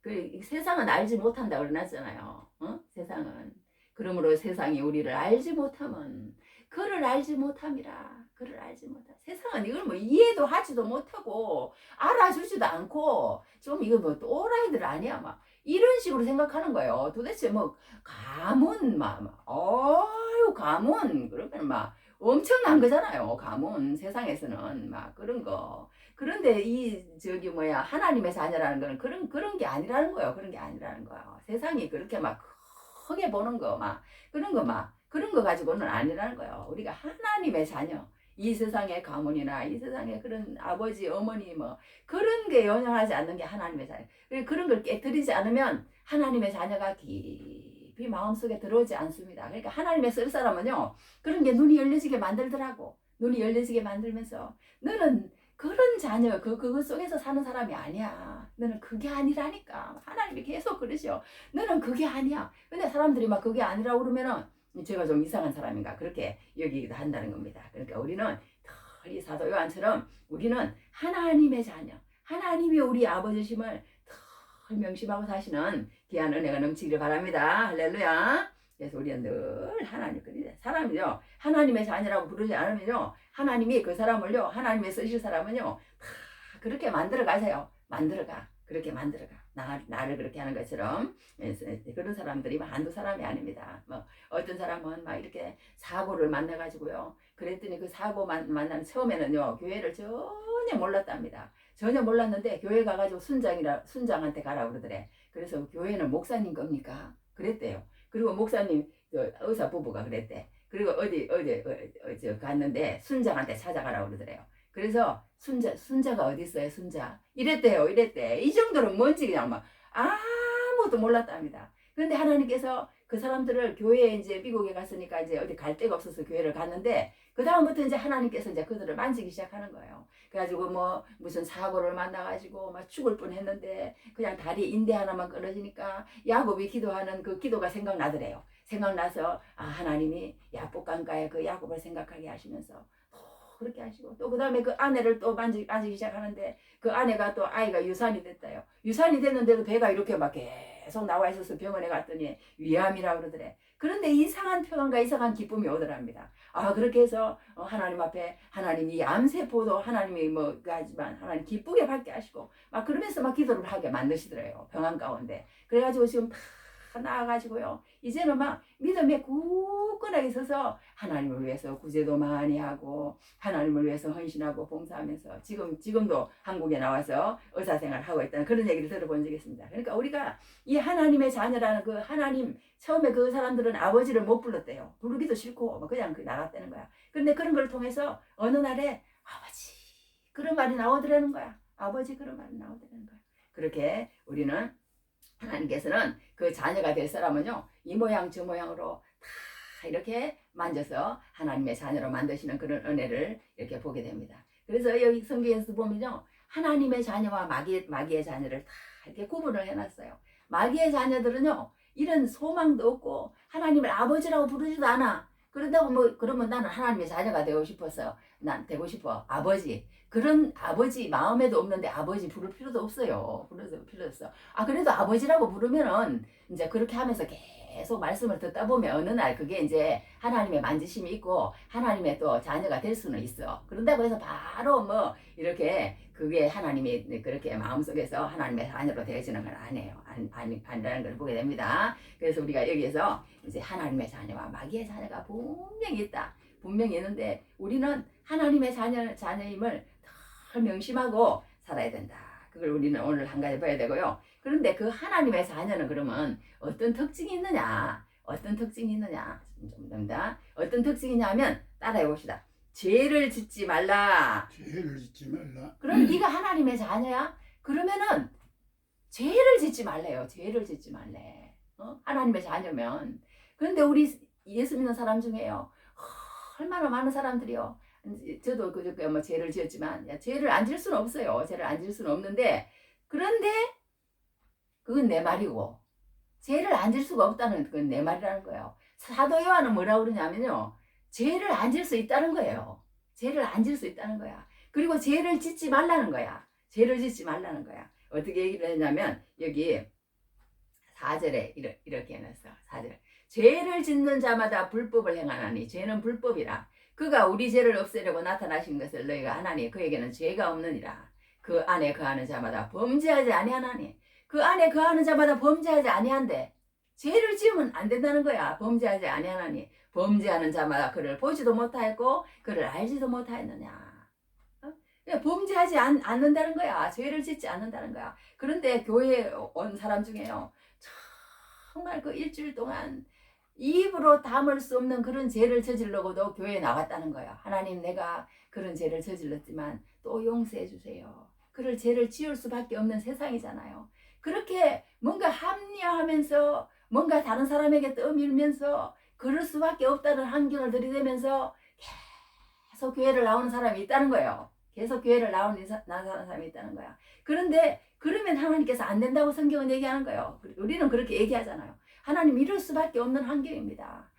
Speaker 1: 그 세상은 알지 못한다 그러잖아요. 세상은. 그러므로 세상이 우리를 알지 못하면 그를 알지 못함이라. 그를 알지 못함. 세상은 이걸 뭐 이해도 하지도 못하고 알아주지도 않고 좀 이거 뭐 또라이들 아니야 막 이런 식으로 생각하는 거예요. 도대체 뭐 가문 가문 그러면 막 엄청난 거잖아요. 가문 세상에서는 막 그런 거. 그런데 하나님의 자녀라는 거는 그런 게 아니라는 거예요. 그런 게 아니라는 거예요. 세상이 그렇게 막 크게 보는 거 막 그런 거 가지고는 아니라는 거예요. 우리가 하나님의 자녀. 이 세상의 가문이나 이 세상의 그런 아버지, 어머니 뭐 그런 게 연연하지 않는 게 하나님의 자녀. 그런 걸 깨뜨리지 않으면 하나님의 자녀가 깊이 마음속에 들어오지 않습니다. 그러니까 하나님의 쓸 사람은요. 그런 게 눈이 열려지게 만들더라고. 눈이 열려지게 만들면서 너는 그런 자녀 그것 속에서 사는 사람이 아니야. 너는 그게 아니라니까. 하나님이 계속 그러죠. 너는 그게 아니야. 근데 사람들이 막 그게 아니라고 그러면은 제가 좀 이상한 사람인가 그렇게 여기기도 한다는 겁니다. 그러니까 우리는 이 사도 요한처럼 우리는 하나님의 자녀, 하나님이 우리 아버지심을 덜 명심하고 사시는 귀한 은혜가 넘치기를 바랍니다. 할렐루야. 그래서 우리는 늘 하나님 사람이요 하나님의 자녀라고 부르지 않으면요 하나님이 그 사람을요 하나님의 쓰실 사람은요 다 그렇게 만들어 가세요. 그렇게 만들어가. 나를 그렇게 하는 것처럼 그런 사람들이 한두 사람이 아닙니다. 뭐 어떤 사람은 막 이렇게 사고를 만나가지고요. 그랬더니 그 사고 만난 처음에는요 교회를 전혀 몰랐답니다. 전혀 몰랐는데 교회 가가지고 순장한테 가라 그러더래. 그래서 교회는 목사님 겁니까? 그랬대요. 그리고 목사님 저 의사 부부가 그랬대. 그리고 어디 갔는데 순자한테 찾아가라고 그러더래요. 그래서 순자가 어디 있어요, 순자? 이랬대요, 이랬대. 이 정도로 뭔지 그냥 막 아무것도 몰랐답니다. 그런데 하나님께서 그 사람들을 교회에 이제 미국에 갔으니까 이제 어디 갈 데가 없어서 교회를 갔는데 그 다음부터 이제 하나님께서 이제 그들을 만지기 시작하는 거예요. 그래가지고 뭐 무슨 사고를 만나가지고 막 죽을 뻔했는데 그냥 다리 인대 하나만 끊어지니까 야곱이 기도하는 그 기도가 생각나더래요. 생각나서 아 하나님이 야복강가에 그 야곱을 생각하게 하시면서 그렇게 하시고 또 그 다음에 그 아내를 또 만지기 시작하는데 그 아내가 또 아이가 유산이 됐다요. 유산이 됐는데도 배가 이렇게 막 계속 나와 있어서 병원에 갔더니 위암이라고 그러더래. 그런데 이상한 평안과 이상한 기쁨이 오더랍니다. 아 그렇게 해서 하나님 앞에 하나님이 암세포도 하나님이 뭐 하지만 하나님 기쁘게 받게 하시고 막 그러면서 막 기도를 하게 만드시더래요. 병원 가운데. 그래가지고 지금 다 나아가지고요. 이제는 막 믿음에 굳건하게 서서 하나님을 위해서 구제도 많이 하고 하나님을 위해서 헌신하고 봉사하면서 지금도 한국에 나와서 의사생활을 하고 있다는 그런 얘기를 들어본 적이 있습니다. 그러니까 우리가 이 하나님의 자녀라는 그 하나님 처음에 그 사람들은 아버지를 못 불렀대요. 부르기도 싫고 그냥 나갔다는 거야. 그런데 그런 걸 통해서 어느 날에 아버지 그런 말이 나오더라는 거야. 아버지 그런 말이 나오더라는 거야. 그렇게 우리는 하나님께서는 그 자녀가 될 사람은요 이 모양 저 모양으로 다 이렇게 만져서 하나님의 자녀로 만드시는 그런 은혜를 이렇게 보게 됩니다. 그래서 여기 성경에서 보면요 하나님의 자녀와 마귀의 자녀를 다 이렇게 구분을 해놨어요. 마귀의 자녀들은요 이런 소망도 없고 하나님을 아버지라고 부르지도 않아. 그런다고 뭐 그러면 나는 하나님의 자녀가 되고 싶어서 난 되고 싶어 아버지 그런 아버지 마음에도 없는데 아버지 부를 필요도 없어요. 부를 필요 없어. 아 그래도 아버지라고 부르면은 이제 그렇게 하면서 계속 말씀을 듣다 보면 어느 날 그게 이제 하나님의 만지심이 있고 하나님의 또 자녀가 될 수는 있어. 그런다고 해서 바로 뭐 이렇게 그게 하나님이 그렇게 마음속에서 하나님의 자녀로 되어지는 건 아니에요. 아니라는 걸 보게 됩니다. 그래서 우리가 여기에서 이제 하나님의 자녀와 마귀의 자녀가 분명히 있다. 분명히 있는데 우리는 하나님의 자녀임을 더 명심하고 살아야 된다. 그걸 우리는 오늘 한 가지 봐야 되고요. 그런데 그 하나님의 자녀는 그러면 어떤 특징이 있느냐? 어떤 특징이 있느냐? 어떤 특징이냐면 따라해 봅시다. 죄를 짓지 말라.
Speaker 2: 죄를 짓지 말라.
Speaker 1: 그럼 네가 하나님의 자녀야? 그러면은 죄를 짓지 말래요. 죄를 짓지 말래. 하나님의 자녀면. 그런데 우리 예수 믿는 사람 중에요. 얼마나 많은 사람들이요. 저도 그저께 뭐 죄를 지었지만 죄를 안 질 수는 없어요. 죄를 안 질 수는 없는데 그런데 그건 내 말이고 죄를 안 질 수가 없다는 그건 내 말이라는 거예요. 사도 요한은 뭐라고 그러냐면요. 죄를 안 질 수 있다는 거예요. 죄를 안 질 수 있다는 거야. 그리고 죄를 짓지 말라는 거야. 죄를 짓지 말라는 거야. 어떻게 얘기를 했냐면 여기 4절에 이렇게 해놨어. 4절에 죄를 짓는 자마다 불법을 행하나니 죄는 불법이라. 그가 우리 죄를 없애려고 나타나신 것을 너희가 하나니 그에게는 죄가 없느니라. 그 안에 거하는 자마다 범죄하지 아니하나니 그 안에 거하는 자마다 범죄하지 아니한데 죄를 지으면 안 된다는 거야. 범죄하지 아니하나니 범죄하는 자마다 그를 보지도 못하였고 그를 알지도 못하였느냐. 범죄하지 않는다는 거야. 죄를 짓지 않는다는 거야. 그런데 교회에 온 사람 중에요. 정말 그 일주일 동안 입으로 담을 수 없는 그런 죄를 저지르고도 교회에 나왔다는 거야. 하나님 내가 그런 죄를 저질렀지만 또 용서해 주세요. 그럴 죄를 지을 수밖에 없는 세상이잖아요. 그렇게 뭔가 합리화하면서 뭔가 다른 사람에게 떠밀면서 그럴 수밖에 없다는 환경을 들이대면서 계속 교회를 나오는 사람이 있다는 거예요. 계속 교회를 나오는 사람이 있다는 거야. 그런데 그러면 하나님께서 안 된다고 성경은 얘기하는 거예요. 우리는 그렇게 얘기하잖아요. 하나님 이럴 수밖에 없는 환경입니다.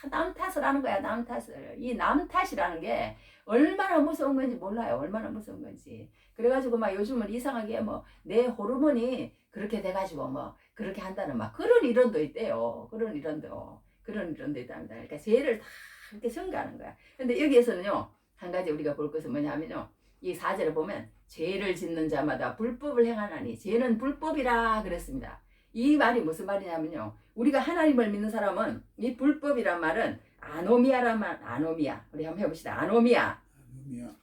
Speaker 1: 다 남 탓을 하는 거야. 남 탓을. 이 남 탓이라는 게 얼마나 무서운 건지 몰라요. 얼마나 무서운 건지. 그래가지고 막 요즘은 이상하게 뭐 내 호르몬이 그렇게 돼가지고 뭐 그렇게 한다는 막 그런 이론도 있대요. 그런 이론도 있답니다. 그러니까 죄를 다 이렇게 전가하는 거야. 근데 여기에서는요 한 가지 우리가 볼 것은 뭐냐면요 이 4절을 보면 죄를 짓는 자마다 불법을 행하나니 죄는 불법이라 그랬습니다. 이 말이 무슨 말이냐면요 우리가 하나님을 믿는 사람은 이 불법이란 말은 아노미아란 말, 아노미아. 우리 한번 해봅시다. 아노미아.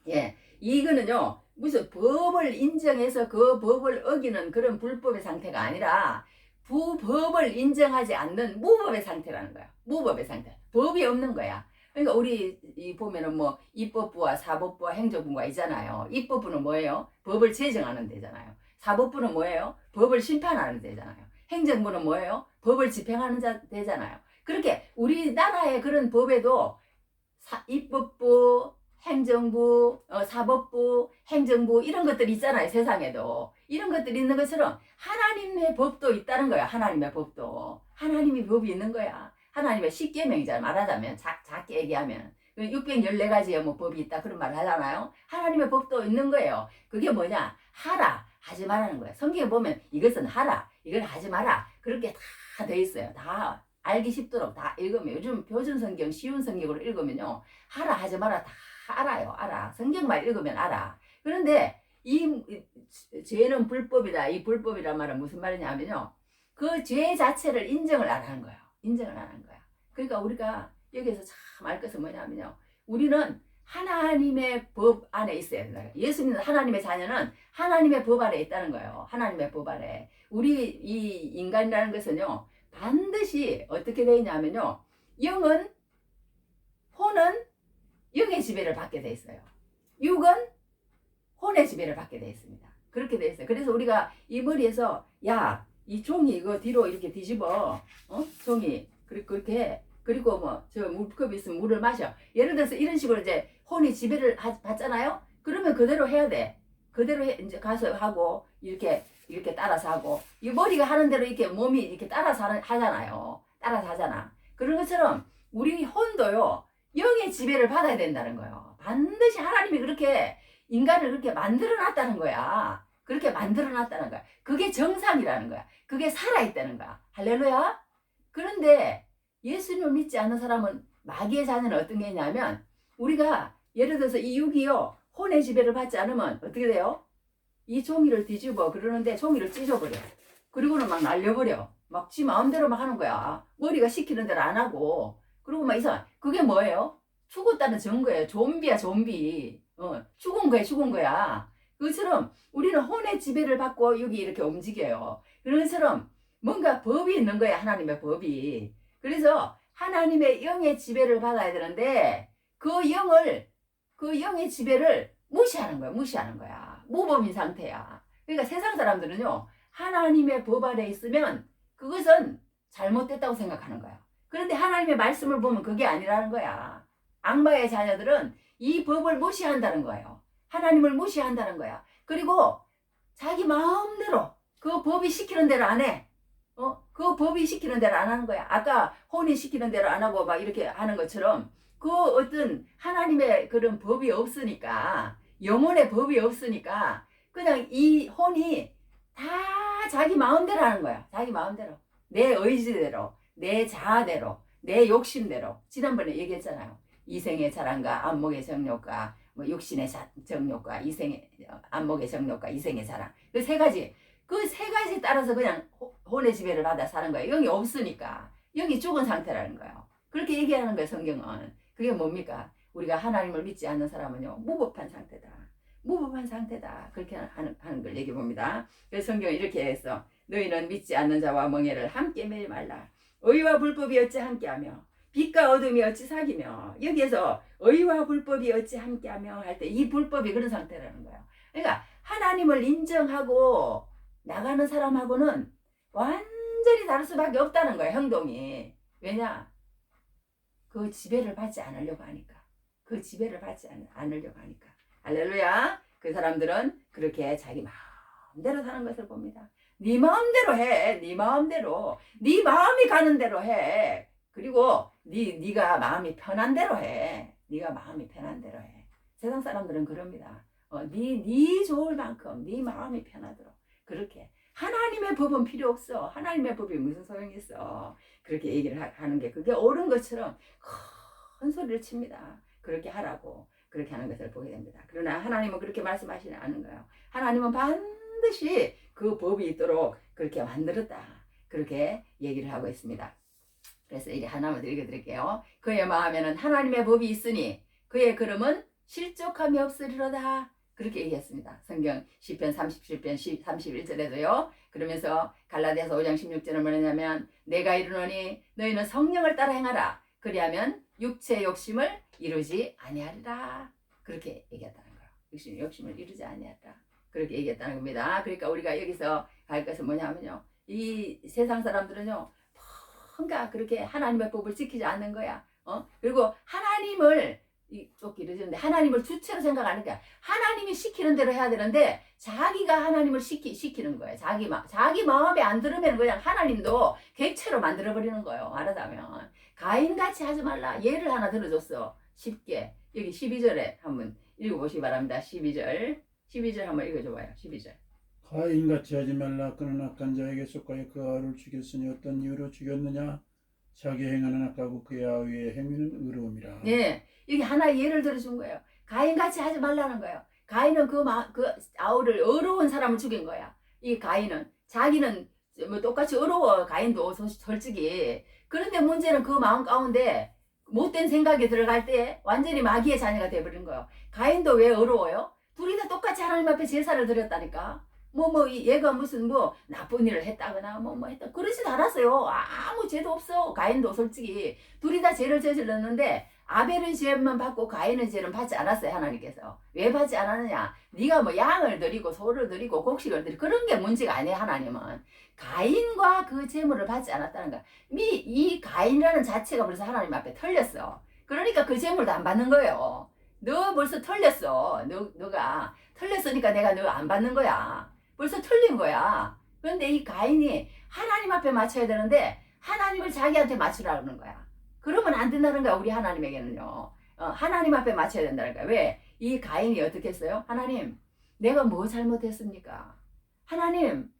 Speaker 1: 예, 이거는요 무슨 법을 인정해서 그 법을 어기는 그런 불법의 상태가 아니라 법을 인정하지 않는 무법의 상태라는 거야. 무법의 상태. 법이 없는 거야. 그러니까 우리 보면은 뭐 입법부와 사법부와 행정부가 있잖아요. 입법부는 뭐예요? 법을 제정하는 데잖아요. 사법부는 뭐예요? 법을 심판하는 데잖아요. 행정부는 뭐예요? 법을 집행하는 데잖아요. 그렇게 우리나라의 그런 법에도 입법부, 행정부, 사법부, 행정부 이런 것들이 있잖아요. 세상에도. 이런 것들이 있는 것처럼 하나님의 법도 있다는 거야. 하나님의 법도. 하나님의 법이 있는 거야. 하나님의 십계명이잖아. 말하자면 작게 얘기하면 614가지의 뭐 법이 있다 그런 말을 하잖아요. 하나님의 법도 있는 거예요. 그게 뭐냐? 하라 하지 말라는 거야. 성경에 보면 이것은 하라 이걸 하지 마라 그렇게 다 돼 있어요. 다 알기 쉽도록 다 읽으면 요즘 표준 성경 쉬운 성경으로 읽으면요 하라 하지 마라 다 알아요. 알아. 성경만 읽으면 알아. 그런데 이 죄는 불법이다. 이 불법이란 말은 무슨 말이냐면요 그 죄 자체를 인정을 안 하는 거예요. 인정을 안 하는 거야. 그러니까 우리가 여기서 참 알 것은 뭐냐면요. 우리는 하나님의 법 안에 있어야 된다. 예수 믿는 하나님의 자녀는 하나님의 법 안에 있다는 거예요. 하나님의 법 안에. 우리 이 인간이라는 것은요. 반드시 어떻게 되어 있냐면요. 혼은 영의 지배를 받게 돼 있어요. 육은 혼의 지배를 받게 돼 있습니다. 그렇게 돼 있어요. 그래서 우리가 이 머리에서 야, 이 종이 이거 뒤로 이렇게 뒤집어. 종이 그렇게 그리고 뭐 저 물컵이 있으면 물을 마셔. 예를 들어서 이런 식으로 이제 혼이 지배를 받잖아요. 그러면 그대로 해야 돼. 그대로 이제 가서 하고 이렇게 따라서 하고 이 머리가 하는 대로 이렇게 몸이 이렇게 따라서 하잖아요. 따라서 하잖아. 그런 것처럼 우리 혼도요. 영의 지배를 받아야 된다는 거예요. 반드시 하나님이 그렇게 인간을 그렇게 만들어 놨다는 거야. 그렇게 만들어 놨다는 거야. 그게 정상이라는 거야. 그게 살아있다는 거야. 할렐루야. 그런데 예수님을 믿지 않는 사람은 마귀의 자녀는 어떤 게 있냐면 우리가 예를 들어서 이 육이요. 혼의 지배를 받지 않으면 어떻게 돼요? 이 종이를 뒤집어 그러는데 종이를 찢어버려. 그리고는 막 날려버려. 막 지 마음대로 막 하는 거야. 머리가 시키는 대로 안 하고. 그리고 막 이상. 그게 뭐예요? 죽었다는 증거예요. 좀비야 좀비. 죽은 거야. 그것처럼 우리는 혼의 지배를 받고 여기 이렇게 움직여요. 그런 것처럼 뭔가 법이 있는 거야. 하나님의 법이. 그래서 하나님의 영의 지배를 받아야 되는데 그 영의 지배를 무시하는 거야. 무시하는 거야. 무범인 상태야. 그러니까 세상 사람들은요. 하나님의 법 아래 있으면 그것은 잘못됐다고 생각하는 거야. 그런데 하나님의 말씀을 보면 그게 아니라는 거야. 악마의 자녀들은 이 법을 무시한다는 거예요. 하나님을 무시한다는 거야. 그리고 자기 마음대로 그 법이 시키는 대로 안 해. 그 법이 시키는 대로 안 하는 거야. 아까 혼이 시키는 대로 안 하고 막 이렇게 하는 것처럼 그 어떤 하나님의 그런 법이 없으니까 영혼의 법이 없으니까 그냥 이 혼이 다 자기 마음대로 하는 거야. 자기 마음대로. 내 의지대로, 내 자아대로, 내 욕심대로. 지난번에 얘기했잖아요. 이생의 자랑과 안목의 정욕과 뭐 육신의 정욕과 안목의 정욕과 이생의 자랑. 그 세 가지. 그 세 가지 따라서 그냥 혼의 지배를 받아 사는 거예요. 영이 없으니까. 영이 죽은 상태라는 거예요. 그렇게 얘기하는 거예요, 성경은. 그게 뭡니까? 우리가 하나님을 믿지 않는 사람은요, 무법한 상태다. 무법한 상태다. 그렇게 하는 걸 얘기해 봅니다. 그래서 성경은 이렇게 해서 너희는 믿지 않는 자와 멍에를 함께 매지 말라. 의와 불법이 어찌 함께하며 빛과 어둠이 어찌 사귀며. 여기에서 의와 불법이 어찌 함께하며 할 때 이 불법이 그런 상태라는 거예요. 그러니까 하나님을 인정하고 나가는 사람하고는 완전히 다를 수밖에 없다는 거예요. 행동이. 왜냐? 그 지배를 받지 않으려고 하니까. 그 지배를 받지 않으려고 하니까. 할렐루야. 그 사람들은 그렇게 자기 마음대로 사는 것을 봅니다. 네 마음대로 해. 네 마음대로. 네 마음이 가는 대로 해. 그리고 네가 마음이 편한 대로 해. 네가 마음이 편한 대로 해. 세상 사람들은 그럽니다. 네 좋을 만큼 네 마음이 편하도록 그렇게. 하나님의 법은 필요 없어. 하나님의 법이 무슨 소용이 있어. 그렇게 얘기를 하는 게 그게 옳은 것처럼 큰 소리를 칩니다. 그렇게 하라고. 그렇게 하는 것을 보게 됩니다. 그러나 하나님은 그렇게 말씀하시지 않은 거예요. 하나님은 반드시 그 법이 있도록 그렇게 만들었다. 그렇게 얘기를 하고 있습니다. 그래서 이게 하나만 더 읽어드릴게요. 그의 마음에는 하나님의 법이 있으니 그의 걸음은 실족함이 없으리로다. 그렇게 얘기했습니다. 성경 시편 37편 31절에도요. 그러면서 갈라디아서 5장 16절은 뭐냐면 내가 이르노니 너희는 성령을 따라 행하라. 그리하면 육체의 욕심을 이루지 아니하리라. 그렇게 얘기했다는 거예요. 욕심을 이루지 아니하리라. 그렇게 얘기했다는 겁니다. 그러니까 우리가 여기서 갈 것은 뭐냐면요. 이 세상 사람들은요. 뭔가 그렇게 하나님의 법을 지키지 않는 거야. 그리고 하나님을 쫓 이러는데 하나님을 주체로 생각하니까 하나님이 시키는 대로 해야 되는데 자기가 하나님을 시키는 거예요. 자기 마음에 안 들으면 그냥 하나님도 객체로 만들어 버리는 거예요. 말하자면 가인같이 하지 말라. 예를 하나 들어줬어. 쉽게 여기 12절에 한번 읽어보시기 바랍니다. 12절 한번 읽어줘봐요. 12절.
Speaker 2: 가인같이 하지 말라. 그는 악한 자에게 속하여 그 아우를 죽였으니 어떤 이유로 죽였느냐. 자기 행하는 악하고 그의 아우의 행위는 의로움이라.
Speaker 1: 네, 이게 하나의 예를 들어준 거예요. 가인같이 하지 말라는 거예요. 가인은 그 아우를 어려운 사람을 죽인 거야. 이 가인은 자기는 뭐 똑같이 어려워. 가인도 솔직히. 그런데 문제는 그 마음 가운데 못된 생각이 들어갈 때 완전히 마귀의 자녀가 돼버린 거예요. 가인도 왜 어려워요? 둘이 다 똑같이 하나님 앞에 제사를 드렸다니까. 얘가 무슨 나쁜 일을 했다거나 했다. 그러지도 않았어요. 아무 죄도 없어. 가인도 솔직히. 둘이 다 죄를 저질렀는데 아벨은 죄만 받고 가인은 죄는 받지 않았어요. 하나님께서. 왜 받지 않았느냐? 네가 양을 드리고 소를 드리고 곡식을 드리고 그런 게 문제가 아니에요. 하나님은. 가인과 그 재물을 받지 않았다는 거야. 이 가인이라는 자체가 벌써 하나님 앞에 털렸어. 그러니까 그 재물도 안 받는 거예요. 너 벌써 털렸어. 너가 털렸으니까 내가 너 안 받는 거야. 벌써 틀린 거야. 그런데 이 가인이 하나님 앞에 맞춰야 되는데 하나님을 자기한테 맞추라는 거야. 그러면 안 된다는 거야. 우리 하나님에게는요. 하나님 앞에 맞춰야 된다는 거야. 왜? 이 가인이 어떻게 했어요? 하나님, 내가 뭐 잘못했습니까? 하나님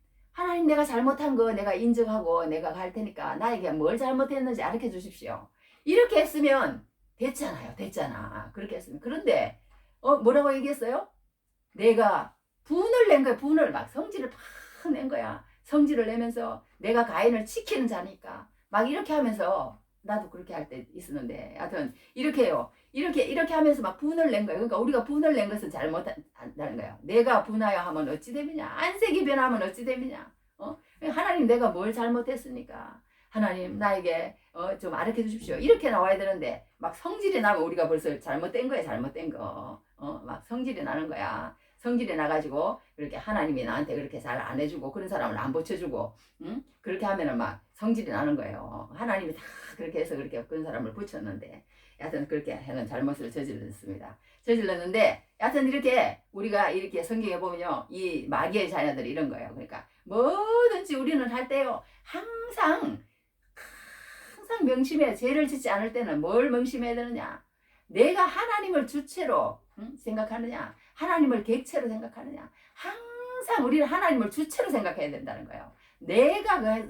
Speaker 1: 내가 잘못한 거 내가 인정하고 내가 갈 테니까 나에게 뭘 잘못했는지 알려 주십시오. 이렇게 했으면 됐잖아. 그렇게 했으면. 그런데 뭐라고 얘기했어요? 내가 분을 낸 거야. 분을 막 성질을 팍 낸 거야. 성질을 내면서 내가 가인을 지키는 자니까 막 이렇게 하면서 나도 그렇게 할 때 있었는데 하여튼 이렇게 해요. 이렇게 하면서 막 분을 낸 거예요. 그러니까 우리가 분을 낸 것은 잘못한다는 거예요. 내가 분하여 하면 어찌 됨이냐. 안색이 변하면 어찌 됨이냐. 하나님 내가 뭘 잘못했습니까? 하나님 나에게 좀 알려 주십시오. 이렇게 나와야 되는데 막 성질이 나면 우리가 벌써 잘못된 거야. 잘못된 거. 막 성질이 나는 거야. 성질이 나가지고 그렇게 하나님이 나한테 그렇게 잘 안 해주고 그런 사람을 안 붙여주고 그렇게 하면은 막 성질이 나는 거예요. 하나님이 다 그렇게 해서 그렇게 그런 사람을 붙였는데 여하튼 그렇게 하는 잘못을 저질렀는데 여하튼 이렇게 우리가 이렇게 성경에 보면요 이 마귀의 자녀들이 이런 거예요. 그러니까 뭐든지 우리는 할 때요 항상 명심해. 죄를 짓지 않을 때는 뭘 명심해야 되느냐? 내가 하나님을 주체로 생각하느냐? 하나님을 객체로 생각하느냐? 항상 우리는 하나님을 주체로 생각해야 된다는 거예요. 내가 하는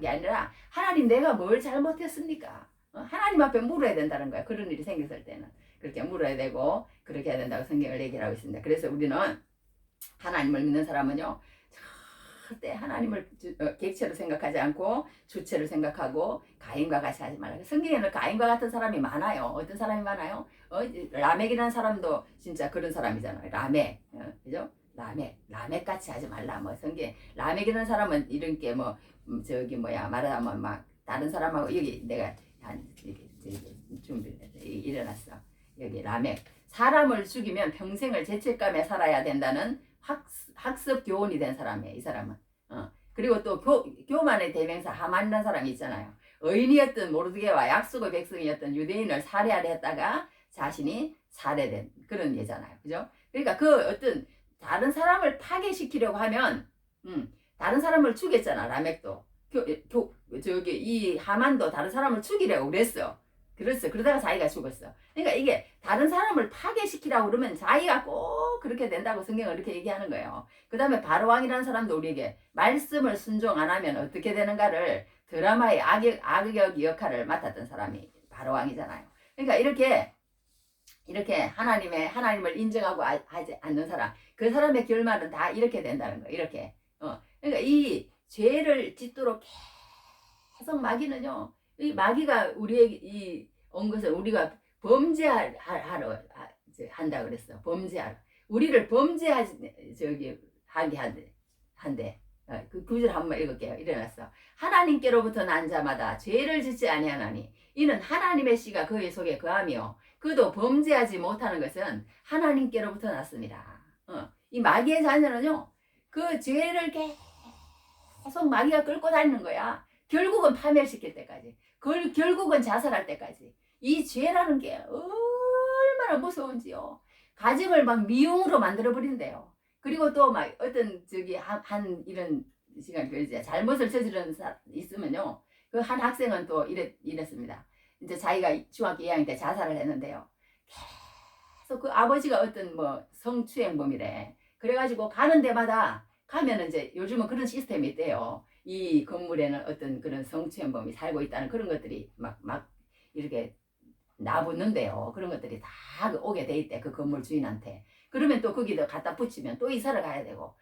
Speaker 1: 게 아니라 하나님 내가 뭘 잘못했습니까? 하나님 앞에 물어야 된다는 거예요. 그런 일이 생겼을 때는 그렇게 물어야 되고 그렇게 해야 된다고 성경을 얘기를 하고 있습니다. 그래서 우리는 하나님을 믿는 사람은요. 절대 하나님을 객체로 생각하지 않고 주체로 생각하고 가인과 같이 하지 말라. 성경에는 가인과 같은 사람이 많아요. 어떤 사람이 많아요? 라멕이라는 사람도 진짜 그런 사람이잖아요. 라멕, 그죠? 라멕 같이 하지 말라. 성경 라멕이라는 사람은 이런 게 말하자면 막 다른 사람하고 여기 내가 준비해서 일어났어. 여기 라멕 사람을 죽이면 평생을 죄책감에 살아야 된다는 학습 교훈이 된 사람이에요. 이 사람은. 그리고 또 교만의 대명사 하만이라는 사람이 있잖아요. 의인이었던 모르드게와 약속의 백성이었던 유대인을 살해하려 했다가 자신이 살해된 그런 예잖아요. 그죠? 그러니까 그 어떤 다른 사람을 파괴시키려고 하면 다른 사람을 죽였잖아. 라멕도. 이 하만도 다른 사람을 죽이려고 그랬어. 그러다가 자기가 죽었어. 그러니까 이게 다른 사람을 파괴시키라고 그러면 자기가 꼭 그렇게 된다고 성경은 이렇게 얘기하는 거예요. 그 다음에 바로왕이라는 사람도 우리에게 말씀을 순종 안 하면 어떻게 되는가를 드라마의 악역 역할을 맡았던 사람이 바로왕이잖아요. 그러니까 이렇게 하나님을 인정하고 하지 않는 사람, 그 사람의 결말은 다 이렇게 된다는 거예요. 이렇게. 그러니까 이 죄를 짓도록 계속 마귀는요. 이 마귀가 우리에게 온 것을 우리가 범죄하러 한다 그랬어. 범죄하러. 우리를 범죄하지 한데 그 구절 한번 읽을게요. 일어났어. 하나님께로부터 난 자마다 죄를 짓지 아니하나니 이는 하나님의 씨가 그의 속에 거하며 그도 범죄하지 못하는 것은 하나님께로부터 났습니다. 이 마귀의 자녀는요, 그 죄를 계속 마귀가 끌고 다니는 거야. 결국은 파멸시킬 때까지, 결국은 자살할 때까지. 이 죄라는 게 얼마나 무서운지요. 가정을 막 미움으로 만들어 버린대요. 그리고 또 막 어떤 한 이런 시간 이제 잘못을 저지른 있으면요, 그 한 학생은 또 이랬습니다. 이제 자기가 중학교 2학년 때 자살을 했는데요. 계속 그 아버지가 어떤 뭐 성추행범이래. 그래가지고 가는 데마다 가면은 이제 요즘은 그런 시스템이 있대요. 이 건물에는 어떤 그런 성추행범이 살고 있다는 그런 것들이 막 이렇게 나붙는데요. 그런 것들이 다 오게 돼 있대. 그 건물 주인한테. 그러면 또 거기다 갖다 붙이면 또 이사를 가야 되고.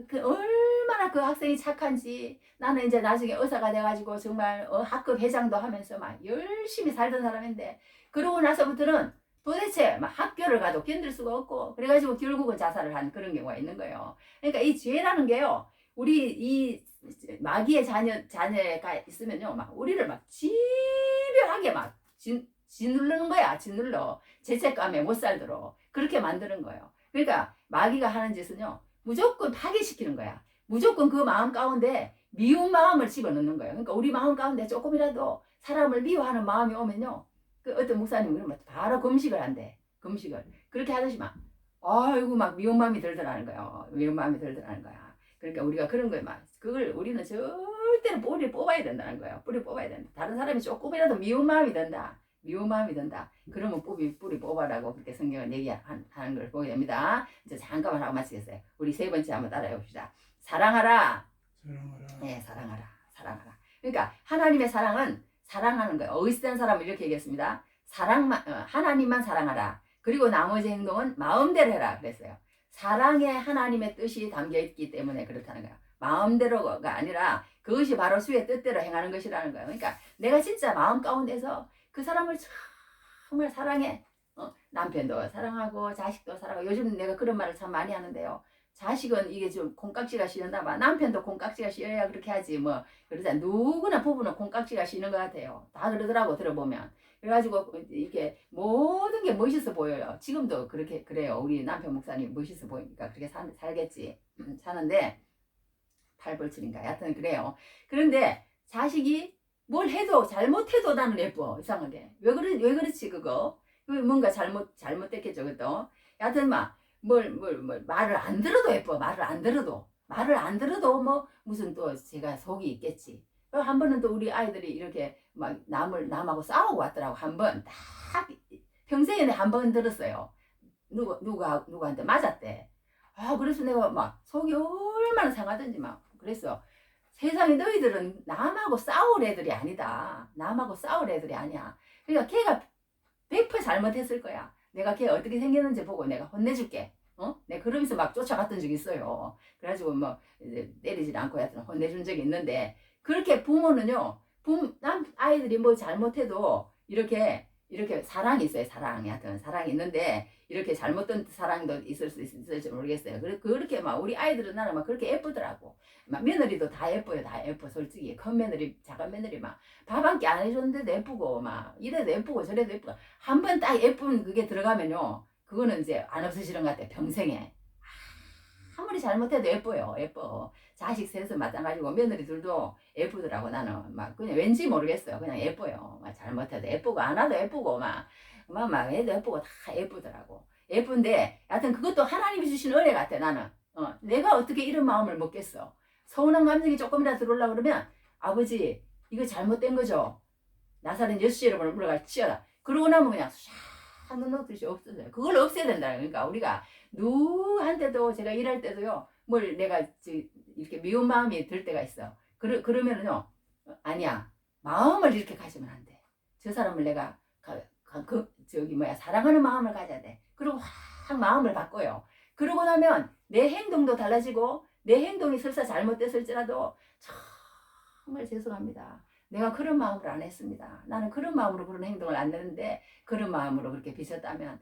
Speaker 1: 그 얼마나 그 학생이 착한지. 나는 이제 나중에 의사가 돼가지고 정말 학급 회장도 하면서 막 열심히 살던 사람인데, 그러고 나서부터는 도대체 막 학교를 가도 견딜 수가 없고, 그래가지고 결국은 자살을 한 그런 경우가 있는 거예요. 그러니까 이 죄라는 게요, 우리 이 마귀의 자녀가 있으면요, 막 우리를 막 집요하게 막 짓누르는 거야. 짓눌러. 죄책감에 못 살도록 그렇게 만드는 거예요. 그러니까 마귀가 하는 짓은요, 무조건 파괴시키는 거야. 무조건 그 마음 가운데 미운 마음을 집어넣는 거예요. 그러니까 우리 마음 가운데 조금이라도 사람을 미워하는 마음이 오면요, 그 어떤 목사님 그러면 바로 금식을 한대. 금식을. 그렇게 하듯이 막 아이고 막 미운 마음이 들더라는 거예요. 미운 마음이 들더라는 거야. 그러니까 우리가 그런 거에 막 그걸 우리는 절대로 뿌리 뽑아야 된다는 거예요. 뿌리 뽑아야 된다. 다른 사람이 조금이라도 미운 마음이 든다. 미운 마음이 든다. 그러면 뿌리 뽑아라고 그렇게 성경을 얘기하는 걸 보게 됩니다. 이제 잠깐만 하고 마치겠어요. 우리 세 번째 한번 따라해 봅시다. 사랑하라.
Speaker 2: 사랑하라.
Speaker 1: 네, 사랑하라. 사랑하라. 그러니까 하나님의 사랑은 사랑하는 거예요. 어리스된 사람을 이렇게 얘기했습니다. 하나님만 사랑하라. 그리고 나머지 행동은 마음대로 해라 그랬어요. 사랑에 하나님의 뜻이 담겨 있기 때문에 그렇다는 거예요. 마음대로가 아니라 그것이 바로 주의 뜻대로 행하는 것이라는 거예요. 그러니까 내가 진짜 마음 가운데서 그 사람을 정말 사랑해. 남편도 사랑하고 자식도 사랑하고. 요즘 내가 그런 말을 참 많이 하는데요. 자식은 이게 좀 콩깍지가 씌는다 봐. 남편도 콩깍지가 씌어야 그렇게 하지 뭐. 그러자 누구나 부부는 콩깍지가 씌는 것 같아요. 다 그러더라고 들어보면. 그래가지고 이렇게 모든 게 멋있어 보여요. 지금도 그렇게 그래요. 우리 남편 목사님 멋있어 보이니까 그렇게 살겠지. 사는데 팔벌출인가 여하튼 그래요. 그런데 자식이 뭘 해도 잘못해도 나는 예뻐. 이상하게. 왜 그렇지 그거. 뭔가 잘못됐겠죠 그것도. 여하튼 막 말을 안 들어도 예뻐. 말을 안 들어도 뭐 무슨 또 제가 속이 있겠지. 한 번은 또 우리 아이들이 이렇게 막 남하고 싸우고 왔더라고. 한 번 딱 평생에 한 번 들었어요. 누구한테 맞았대. 그래서 내가 막 속이 얼마나 상하던지 막 그랬어. 세상에 너희들은 남하고 싸울 애들이 아니다. 남하고 싸울 애들이 아니야. 그러니까 걔가 100% 잘못했을 거야. 내가 걔 어떻게 생겼는지 보고 내가 혼내줄게. 내가 그러면서 막 쫓아갔던 적이 있어요. 그래가지고 뭐 이제 때리질 않고 하여튼 혼내준 적이 있는데, 그렇게 부모는요, 아이들이 뭐 잘못해도 이렇게 사랑이 있어요. 사랑이 하여튼 사랑이 있는데, 이렇게 잘못된 사랑도 있을지 모르겠어요. 그렇게 막 우리 아이들은 나는 막 그렇게 예쁘더라고. 막 며느리도 다 예뻐요. 다 예뻐. 솔직히 큰 며느리, 작은 며느리 막 밥 한 끼 안 해줬는데도 예쁘고 막 이래도 예쁘고 저래도 예쁘고, 한 번 딱 예쁜 그게 들어가면요, 그거는 이제 안 없어지는 것 같아. 평생에. 아무리 잘못해도 예뻐요. 예뻐. 자식 셋은 마찬가지고 며느리들도 예쁘더라고. 나는 막 그냥 왠지 모르겠어요. 그냥 예뻐요. 막 잘못해도 예쁘고 안 와도 예쁘고 막 해도 예쁘고 다 예쁘더라고. 예쁜데 여하튼 그것도 하나님이 주신 은혜 같아. 나는 내가 어떻게 이런 마음을 먹겠어. 서운한 감정이 조금이라도 들어오려고 그러면, 아버지 이거 잘못된 거죠. 나사렛 예수 이름으로 물어가 치어라. 그러고 나면 그냥 샤 눈놓듯이 없어져요. 그걸 없애야 된다. 그러니까 우리가 누구한테도, 제가 일할 때도요, 뭘 내가 이렇게 미운 마음이 들 때가 있어. 그러면은요, 아니야, 마음을 이렇게 가지면 안 돼. 저 사람을 내가 사랑하는 마음을 가져야 돼. 그리고 확 마음을 바꿔요. 그러고 나면 내 행동도 달라지고, 내 행동이 설사 잘못됐을지라도 정말 죄송합니다. 내가 그런 마음으로 안 했습니다. 나는 그런 마음으로 그런 행동을 안 했는데 그런 마음으로 그렇게 비쳤다면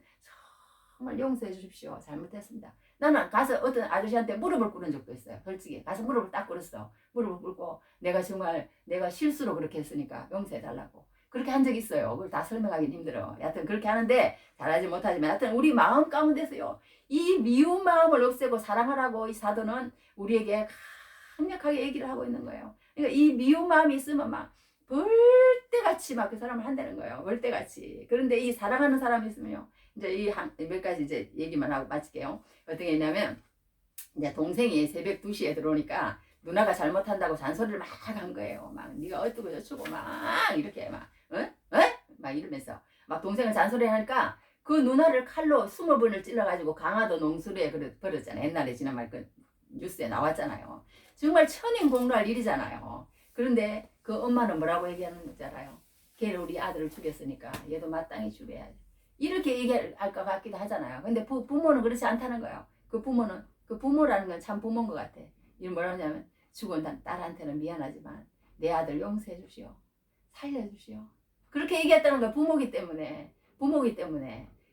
Speaker 1: 정말 용서해 주십시오. 잘못했습니다. 나는 가서 어떤 아저씨한테 무릎을 꿇은 적도 있어요. 솔직히 가서 무릎을 딱 꿇었어. 무릎을 꿇고 내가 정말 내가 실수로 그렇게 했으니까 용서해 달라고. 그렇게 한 적 있어요. 그걸 다 설명하기는 힘들어. 여하튼 그렇게 하는데 잘하지 못하지만 여하튼 우리 마음 가운데서요. 이 미운 마음을 없애고 사랑하라고 이 사도는 우리에게 강력하게 얘기를 하고 있는 거예요. 그러니까 이 미운 마음이 있으면 막 벌떼같이 막 그 사람을 한다는 거예요. 벌떼같이. 그런데 이 사랑하는 사람이 있으면요. 이제 이 몇 가지 이제 얘기만 하고 마칠게요. 어떻게 했냐면 이제 동생이 새벽 2시에 들어오니까 누나가 잘못한다고 잔소리를 막 한 거예요. 막 네가 어쩌고 저쩌고 막 이렇게 막 막 이러면서 막 동생을 잔소리 하니까 그 누나를 칼로 20번을 찔러가지고 강화도 농수로에 버렸잖아요. 옛날에 지난말 그 뉴스에 나왔잖아요. 정말 천인공노할 일이잖아요. 그런데 그 엄마는 뭐라고 얘기하는 줄 알아요? 걔를 우리 아들을 죽였으니까 얘도 마땅히 죽여야지. 이렇게 얘기할 것 같기도 하잖아요. 근데 부모는 그렇지 않다는 거예요. 그 부모라는 건 참 부모인 것 같아. 이런 뭐라 하냐면 죽은 딸한테는 미안하지만 내 아들 용서해 주시오. 살려주시오. 그렇게 얘기했다는 거야. 부모기 때문에.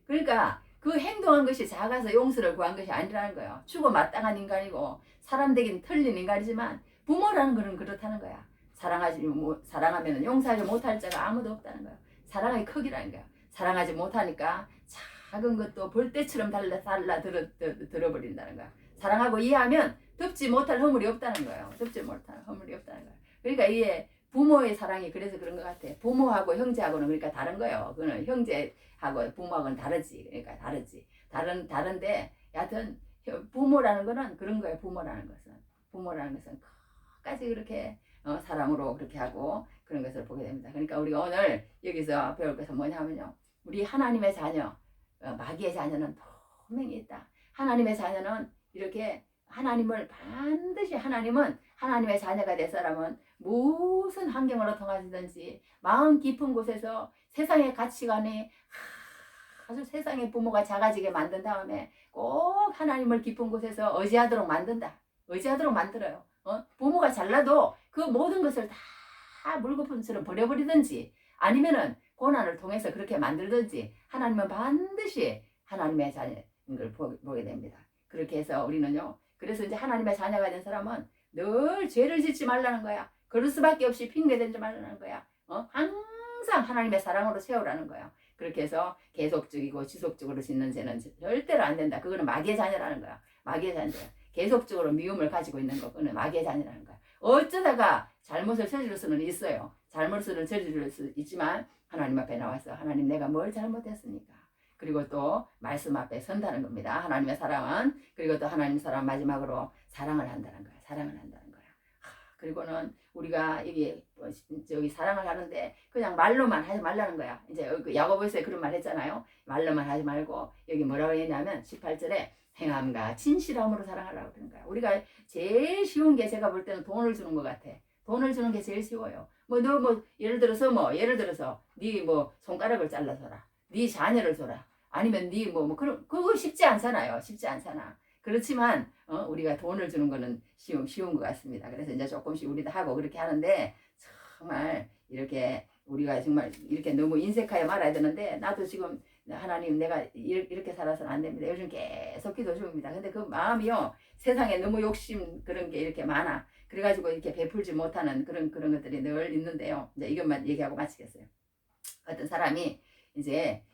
Speaker 1: 그러니까 그 행동한 것이 작아서 용서를 구한 것이 아니라는 거예요. 죽어 마땅한 인간이고 사람 되긴 틀린 인간이지만 부모라는 거는 그렇다는 거야. 사랑하면 용서하지 못할 자가 아무도 없다는 거야. 사랑의 크기라는 거야. 사랑하지 못하니까 작은 것도 벌떼처럼 들어버린다는 거야. 사랑하고 이해하면 덮지 못할 허물이 없다는 거예요. 그러니까 이게 부모의 사랑이 그래서 그런 것 같아. 부모하고 형제하고는 그러니까 다른 거예요. 그거는 형제하고 부모하고는 다르지. 그러니까 다른데 여하튼 부모라는 거는 그런 거예요. 부모라는 것은 끝까지 그렇게 사랑으로 그렇게 하고 그런 것을 보게 됩니다. 그러니까 우리가 오늘 여기서 배울 것은 뭐냐면요. 우리 하나님의 자녀, 마귀의 자녀는 분명히 있다. 하나님의 자녀는 이렇게 하나님의 자녀가 될 사람은 무슨 환경으로 통하시든지 마음 깊은 곳에서 세상의 가치관이 아주 세상의 부모가 작아지게 만든 다음에 꼭 하나님을 깊은 곳에서 의지하도록 만들어요. 부모가 잘나도 그 모든 것을 다 물거품처럼 버려버리든지 아니면은 고난을 통해서 그렇게 만들든지 하나님은 반드시 하나님의 자녀인 걸 보게 됩니다. 그렇게 해서 우리는요. 그래서 이제 하나님의 자녀가 된 사람은 늘 죄를 짓지 말라는 거야. 그럴 수밖에 없이 핑계대지 말라는 거야. 항상 하나님의 사랑으로 채우라는 거야. 그렇게 해서 계속적이고 지속적으로 짓는 죄는 절대로 안 된다. 그거는 마귀의 자녀라는 거야. 마귀의 자녀. 계속적으로 미움을 가지고 있는 거. 그거는 마귀의 자녀라는 거야. 어쩌다가 잘못을 저지를 수는 있어요. 잘못을 저지를 수 있지만 하나님 앞에 나와서 하나님 내가 뭘 잘못했습니까? 그리고 또 말씀 앞에 선다는 겁니다. 하나님의 사랑은. 그리고 또 하나님 사랑 마지막으로 사랑을 한다는 거야. 그리고는 우리가 여기 저기 사랑을 하는데 그냥 말로만 하지 말라는 거야. 이제 야고보서에 그런 말 했잖아요. 말로만 하지 말고 여기 뭐라고 했냐면 18절에 행함과 진실함으로 사랑하라고 그러는 거야. 우리가 제일 쉬운 게 제가 볼 때는 돈을 주는 것 같아. 돈을 주는 게 제일 쉬워요. 예를 들어서 네 손가락을 잘라서라. 네 자녀를 줘라. 아니면 그거 쉽지 않잖아요. 그렇지만 우리가 돈을 주는 거는 쉬운 것 같습니다. 그래서 이제 조금씩 우리도 하고 그렇게 하는데 정말 이렇게 우리가 정말 이렇게 너무 인색하게 말아야 되는데 나도 지금 하나님 내가 이렇게 살아서는 안 됩니다. 요즘 계속 기도 중입니다. 근데 그 마음이요 세상에 너무 욕심 그런 게 이렇게 많아. 그래가지고 이렇게 베풀지 못하는 그런 것들이 늘 있는데요. 이제 이것만 얘기하고 마치겠어요. 어떤 사람이 이제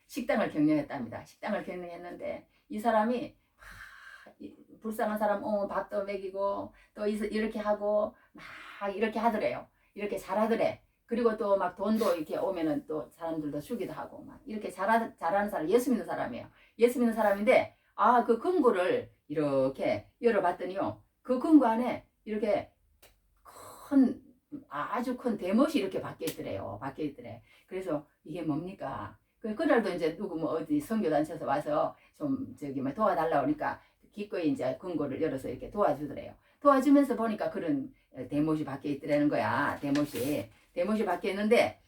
Speaker 1: 식당을 경영했답니다. 식당을 경영했는데 이 사람이 불쌍한 사람 밥도 먹이고 또 이렇게 하고 막 이렇게 하더래요. 이렇게 잘하더래. 그리고 또 막 돈도 이렇게 오면은 또 사람들도 주기도 하고 막 이렇게 잘하는 사람 예수 믿는 사람이에요. 예수 믿는 사람인데 그 금고를 이렇게 열어봤더니요. 그 금고 안에 이렇게 아주 큰 대못이 이렇게 박혀 있더래요. 그래서 이게 뭡니까? 그날도 이제 누구 어디 선교단체에서 와서 좀 도와달라고 하니까 기꺼이 이제 금고를 열어서 이렇게 도와주더래요. 도와주면서 보니까 그런 대못이 박혀 있더라는 거야. 대못이 박혀 있는데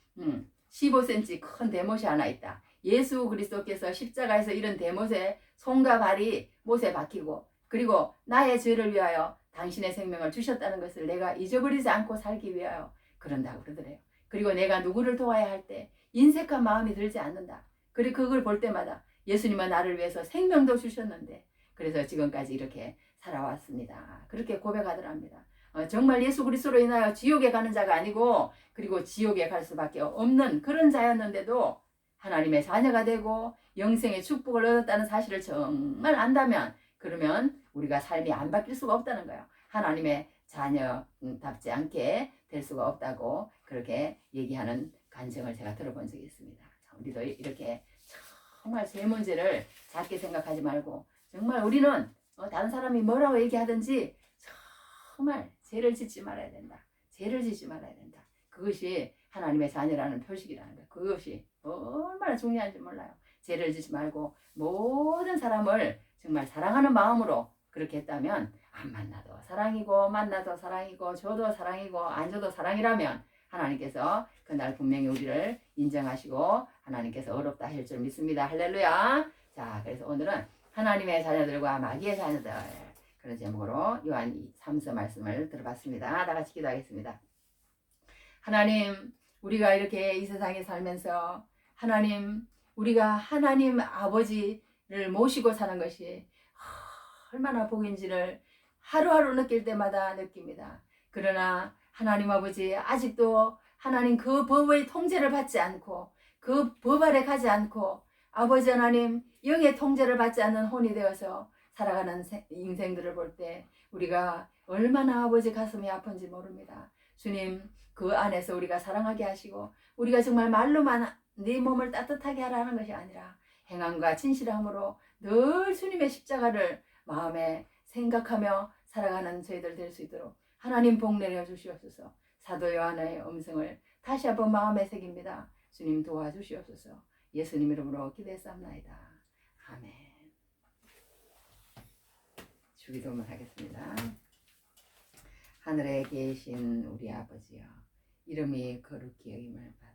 Speaker 1: 15cm 큰 대못이 하나 있다. 예수 그리스도께서 십자가에서 이런 대못에 손과 발이 못에 박히고 그리고 나의 죄를 위하여 당신의 생명을 주셨다는 것을 내가 잊어버리지 않고 살기 위하여 그런다고 그러더래요. 그리고 내가 누구를 도와야 할 때 인색한 마음이 들지 않는다. 그리고 그걸 볼 때마다 예수님은 나를 위해서 생명도 주셨는데 그래서 지금까지 이렇게 살아왔습니다. 그렇게 고백하더랍니다. 정말 예수 그리스도로 인하여 지옥에 가는 자가 아니고 그리고 지옥에 갈 수밖에 없는 그런 자였는데도 하나님의 자녀가 되고 영생의 축복을 얻었다는 사실을 정말 안다면 그러면 우리가 삶이 안 바뀔 수가 없다는 거예요. 하나님의 자녀답지 않게 될 수가 없다고 그렇게 얘기하는 간증을 제가 들어본 적이 있습니다. 우리도 이렇게 정말 제 문제를 작게 생각하지 말고 정말 우리는 다른 사람이 뭐라고 얘기하든지 정말 죄를 짓지 말아야 된다. 죄를 짓지 말아야 된다. 그것이 하나님의 자녀라는 표식이라는 거예요. 그것이 얼마나 중요한지 몰라요. 죄를 짓지 말고 모든 사람을 정말 사랑하는 마음으로 그렇게 했다면 안 만나도 사랑이고 만나도 사랑이고 줘도 사랑이고 안 줘도 사랑이라면 하나님께서 그날 분명히 우리를 인정하시고 하나님께서 어렵다 할 줄 믿습니다. 할렐루야. 자, 그래서 오늘은 하나님의 자녀들과 마귀의 자녀들 그런 제목으로 요한 3서 말씀을 들어봤습니다. 다 같이 기도하겠습니다. 하나님, 우리가 이렇게 이 세상에 살면서 하나님, 우리가 하나님 아버지를 모시고 사는 것이 얼마나 복인지를 하루하루 느낄 때마다 느낍니다. 그러나 하나님 아버지 아직도 하나님 그 법의 통제를 받지 않고 그 법 아래 가지 않고 아버지 하나님 영의 통제를 받지 않는 혼이 되어서 살아가는 인생들을 볼 때 우리가 얼마나 아버지 가슴이 아픈지 모릅니다. 주님 그 안에서 우리가 사랑하게 하시고 우리가 정말 말로만 네 몸을 따뜻하게 하라는 것이 아니라 행함과 진실함으로 늘 주님의 십자가를 마음에 생각하며 살아가는 저희들 될 수 있도록 하나님 복 내려 주시옵소서. 사도 요한의 음성을 다시 한번 마음에 새깁니다. 주님 도와주시옵소서. 예수님 이름으로 기도했사옵나이다. 아멘. 주기도문 하겠습니다. 하늘에 계신 우리 아버지여, 이름이 거룩히 여김을 받아